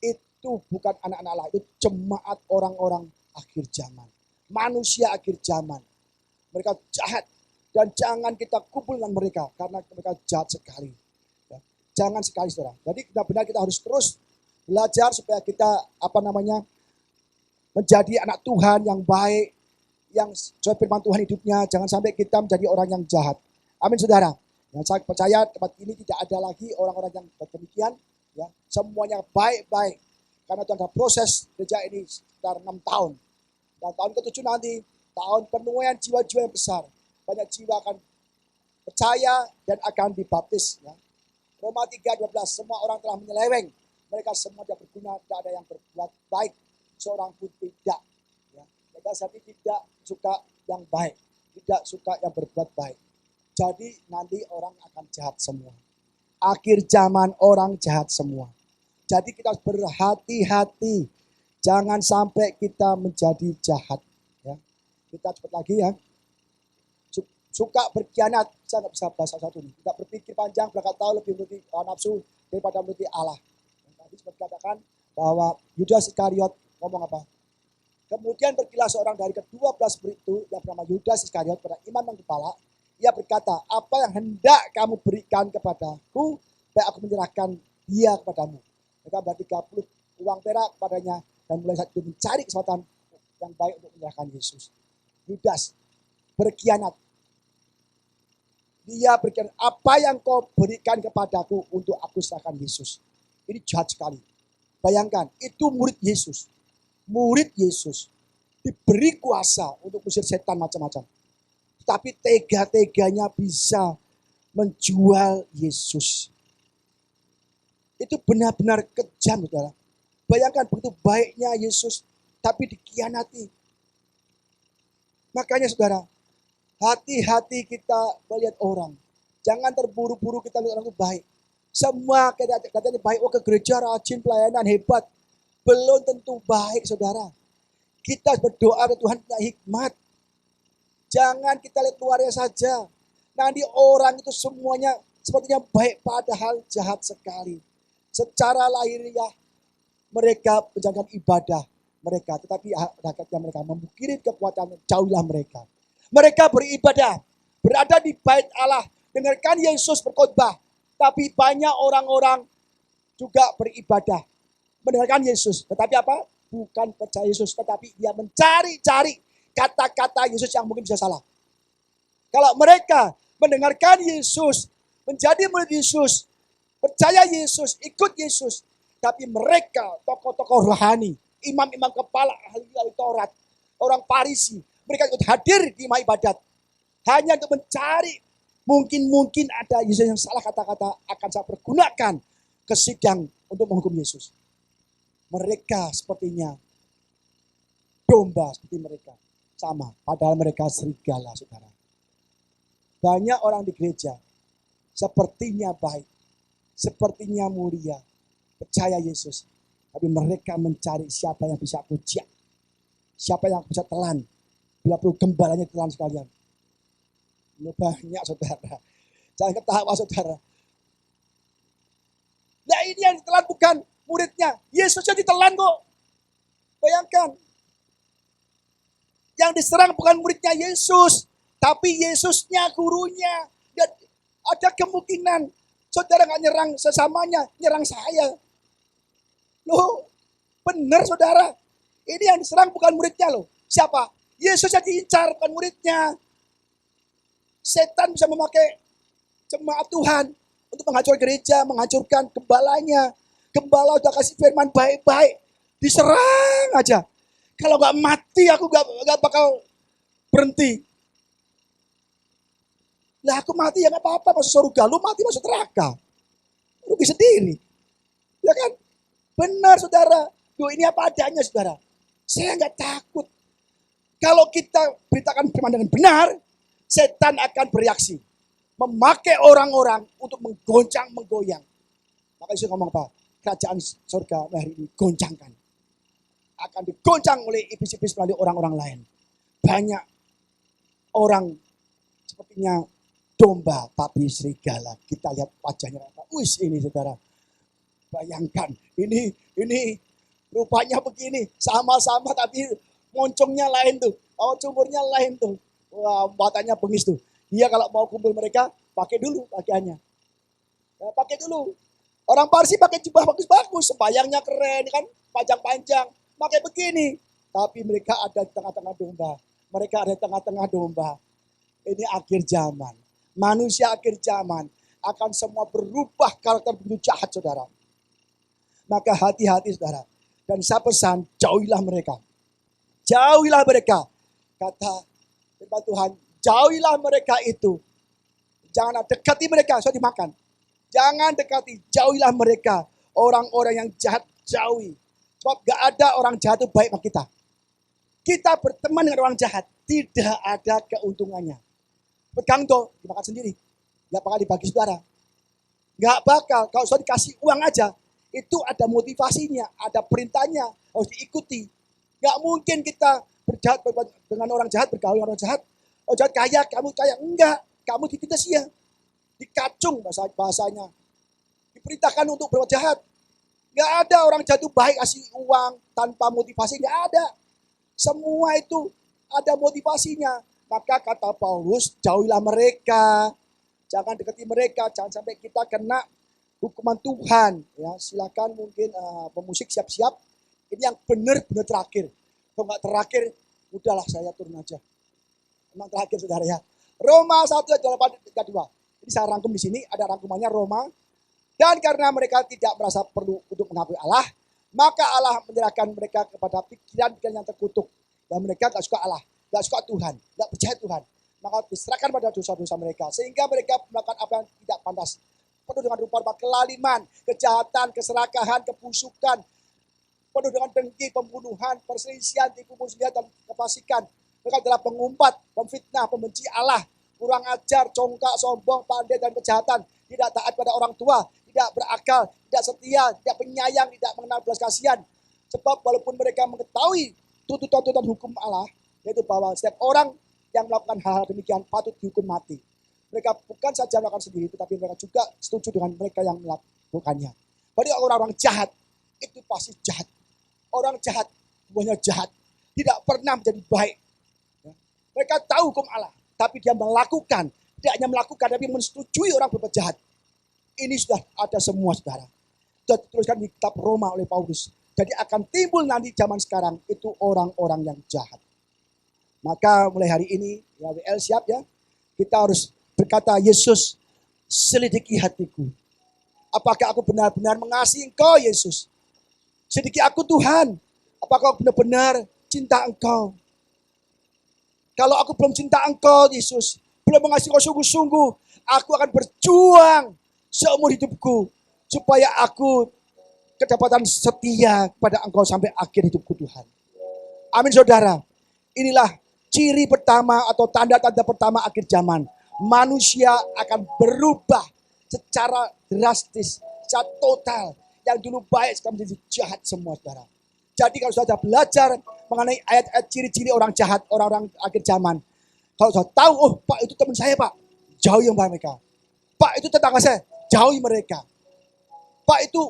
Itu bukan anak-anak Allah, itu jemaat orang-orang akhir zaman. Manusia akhir zaman. Mereka jahat. Dan jangan kita kumpul dengan mereka, karena mereka jahat sekali. Ya. Jangan sekali saudara. Jadi benar-benar kita harus terus belajar supaya kita menjadi anak Tuhan yang baik, yang sesuai firman Tuhan hidupnya. Jangan sampai kita menjadi orang yang jahat. Amin saudara. Yang saya percaya tempat ini tidak ada lagi orang-orang yang demikian. Ya, semuanya baik-baik. Karena Tuhan ada proses gereja ini sekitar 6 tahun. Dan tahun ke-7 nanti, tahun penuaian jiwa-jiwa yang besar. Banyak jiwa akan percaya dan akan dibaptis. Ya. Roma 3:12, semua orang telah menyeleweng. Mereka semua tidak berguna, tidak ada yang berbuat baik. Seorang pun tidak. Ya. Mereka saat ini tidak suka yang baik. Tidak suka yang berbuat baik. Jadi nanti orang akan jahat semua. Akhir zaman orang jahat semua. Jadi kita harus berhati-hati. Jangan sampai kita menjadi jahat. Ya. Kita cepat lagi ya. Suka berkhianat. Saya nggak bisa bahasa satu ini. Tidak berpikir panjang, belakang tahu lebih menuruti nafsu daripada menuruti Allah. Tadi seperti katakan bahwa Yudas Iskariot ngomong apa? Kemudian pergilah seorang dari ke-12 murid itu yang bernama Yudas Iskariot pada imam dan kepala. Ia berkata, apa yang hendak kamu berikan kepadaku, baik aku menyerahkan dia kepadamu. Mereka berarti 30 uang perak kepadanya dan mulai saat itu mencari kesempatan yang baik untuk menyerahkan Yesus. Yudas berkhianat. Dia berkhianat, apa yang kau berikan kepadaku untuk aku serahkan Yesus. Ini jahat sekali. Bayangkan, itu murid Yesus. Murid Yesus diberi kuasa untuk usir setan macam-macam. Tapi tega-teganya bisa menjual Yesus. Itu benar-benar kejam, saudara. Bayangkan begitu baiknya Yesus, tapi dikhianati. Makanya saudara, hati-hati kita melihat orang. Jangan terburu-buru kita lihat orang itu baik. Semua katanya baik, ke gereja rajin, pelayanan hebat. Belum tentu baik saudara. Kita berdoa kepada Tuhan punya hikmat. Jangan kita lihat luarnya saja. Nanti orang itu semuanya sepertinya baik padahal jahat sekali. Secara lahiriah mereka menjalankan ibadah mereka. Tetapi hakikatnya mereka memukiri kekuatan, jauhlah mereka. Mereka beribadah, berada di bait Allah, dengarkan Yesus berkhotbah. Tapi banyak orang-orang juga beribadah, mendengarkan Yesus. Tetapi apa? Bukan percaya Yesus, tetapi dia mencari-cari kata-kata Yesus yang mungkin bisa salah. Kalau mereka mendengarkan Yesus, menjadi murid Yesus, percaya Yesus, ikut Yesus. Tapi mereka, tokoh-tokoh rohani, imam-imam kepala, ahli-ahli Taurat, orang Farisi, mereka ikut hadir di rumah ibadat. Hanya untuk mencari, mungkin ada Yesus yang salah kata-kata akan saya pergunakan ke sidang untuk menghukum Yesus. Mereka sepertinya domba seperti mereka. Sama, padahal mereka serigala, saudara. Banyak orang di gereja sepertinya baik, sepertinya mulia, percaya Yesus. Tapi mereka mencari siapa yang bisa kujak, siapa yang bisa telan. Bila perlu gembalanya telan sekalian. Ini banyak saudara. Jangan ketawa saudara. Nah ini yang ditelan bukan muridnya. Yesus yang ditelan kok. Bayangkan. Yang diserang bukan muridnya Yesus. Tapi Yesusnya, gurunya. Dan ada kemungkinan saudara gak nyerang sesamanya. Nyerang saya. Loh, benar saudara. Ini yang diserang bukan muridnya loh. Siapa? Yesus yang diincar, bukan muridnya. Setan bisa memakai jemaat Tuhan untuk menghancurkan gereja, menghancurkan gembalanya. Gembala udah kasih firman baik-baik, diserang aja. Kalau gak mati aku gak bakal berhenti. Lah aku mati ya gak apa-apa, masuk surga. Lu mati masuk neraka. Rugi sendiri. Ya kan? Benar saudara. Duh, ini apa adanya saudara. Saya nggak takut. Kalau kita beritakan firman dengan benar, setan akan bereaksi. Memakai orang-orang untuk menggoncang, menggoyang. Maka Yesus ngomong apa? Kerajaan surga hari ini goncangkan. Akan digoncang oleh iblis-iblis melalui orang-orang lain. Banyak orang sepertinya domba, tapi serigala. Kita lihat wajahnya. Wis ini saudara. Bayangkan, ini rupanya begini. Sama-sama tapi moncongnya lain tuh. Sumurnya lain tuh. Wah, matanya bengis tuh. Dia kalau mau kumpul mereka, pakai dulu pakaiannya. Ya, pakai dulu. Orang Parsi pakai jubah bagus-bagus. Sembayangnya keren kan. Panjang-panjang. Pakai begini. Tapi mereka ada di tengah-tengah domba. Mereka ada di tengah-tengah domba. Ini akhir zaman. Manusia akhir zaman akan semua berubah karakter begitu jahat saudara. Maka hati-hati saudara. Dan saya pesan, jauhilah mereka. Jauhilah mereka. Kata firman Tuhan, jauhilah mereka itu. Jangan dekati mereka, sudah dimakan. Jangan dekati, jauhilah mereka. Orang-orang yang jahat, jauhi. Sebab gak ada orang jahat itu baik sama kita. Kita berteman dengan orang jahat, tidak ada keuntungannya. Pegang tuh, dimakan sendiri. Gak bakal dibagi saudara. Gak bakal, kalau sudah dikasih uang aja, itu ada motivasinya, ada perintahnya, harus diikuti. Gak mungkin kita berjahat dengan orang jahat, bergaul dengan orang jahat. Oh jahat kaya, kamu kaya. Enggak, kamu ditindas ya. Dikacung bahasanya. Diperintahkan untuk berbuat jahat. Gak ada orang jahat itu baik kasih uang tanpa motivasi, gak ada. Semua itu ada motivasinya. Maka kata Paulus, jauhilah mereka. Jangan dekati mereka, jangan sampai kita kena hukuman Tuhan. Ya, silakan mungkin pemusik siap-siap. Ini yang benar-benar terakhir. Kalau nggak terakhir, udahlah saya turun aja. Memang terakhir saudara ya. Roma 1 ayat 8-2. Ini saya rangkum di sini, ada rangkumannya Roma. Dan karena mereka tidak merasa perlu untuk mengakui Allah, maka Allah menyerahkan mereka kepada pikiran-pikiran yang terkutuk. Dan mereka gak suka Allah, gak suka Tuhan, gak percaya Tuhan. Maka diserahkan pada dosa-dosa mereka. Sehingga mereka melakukan apa yang tidak pantas. Penuh dengan rupa-rupa kelaliman, kejahatan, keserakahan, kebusukan. Penuh dengan dengki, pembunuhan, perselisihan, tipu muslihat, dan kefasikan. Mereka adalah pengumpat, pemfitnah, pembenci Allah, kurang ajar, congkak, sombong, pandai, dan kejahatan. Tidak taat pada orang tua, tidak berakal, tidak setia, tidak penyayang, tidak mengenal belas kasihan. Sebab walaupun mereka mengetahui tuntutan hukum Allah, yaitu bahwa setiap orang yang melakukan hal-hal demikian patut dihukum mati. Mereka bukan saja melakukan sendiri, tetapi mereka juga setuju dengan mereka yang melakukannya. Jadi orang-orang jahat, itu pasti jahat. Orang jahat, semuanya jahat. Tidak pernah menjadi baik. Mereka tahu hukum Allah, tapi dia melakukan. Tidak hanya melakukan, tapi menyetujui orang berbuat jahat. Ini sudah ada semua saudara. Sudah dituliskan di kitab Roma oleh Paulus. Jadi akan timbul nanti zaman sekarang itu orang-orang yang jahat. Maka mulai hari ini, ya WL siap ya. Kita harus berkata, Yesus, selidiki hatiku. Apakah aku benar-benar mengasihi Engkau, Yesus? Selidiki aku Tuhan. Apakah aku benar-benar cinta Engkau? Kalau aku belum cinta Engkau, Yesus, belum mengasihi Engkau sungguh-sungguh, aku akan berjuang seumur hidupku supaya aku kedapatan setia kepada Engkau sampai akhir hidupku Tuhan. Amin saudara. Inilah ciri pertama atau tanda-tanda pertama akhir zaman. Manusia akan berubah secara drastis, secara total. Yang dulu baik sekarang menjadi jahat semua saudara. Jadi kalau sudah belajar mengenai ayat-ayat ciri-ciri orang jahat, orang-orang akhir zaman. Kalau sudah tahu, oh Pak itu teman saya Pak, jauhi mereka. Pak itu tetangga saya, jauhi mereka. Pak itu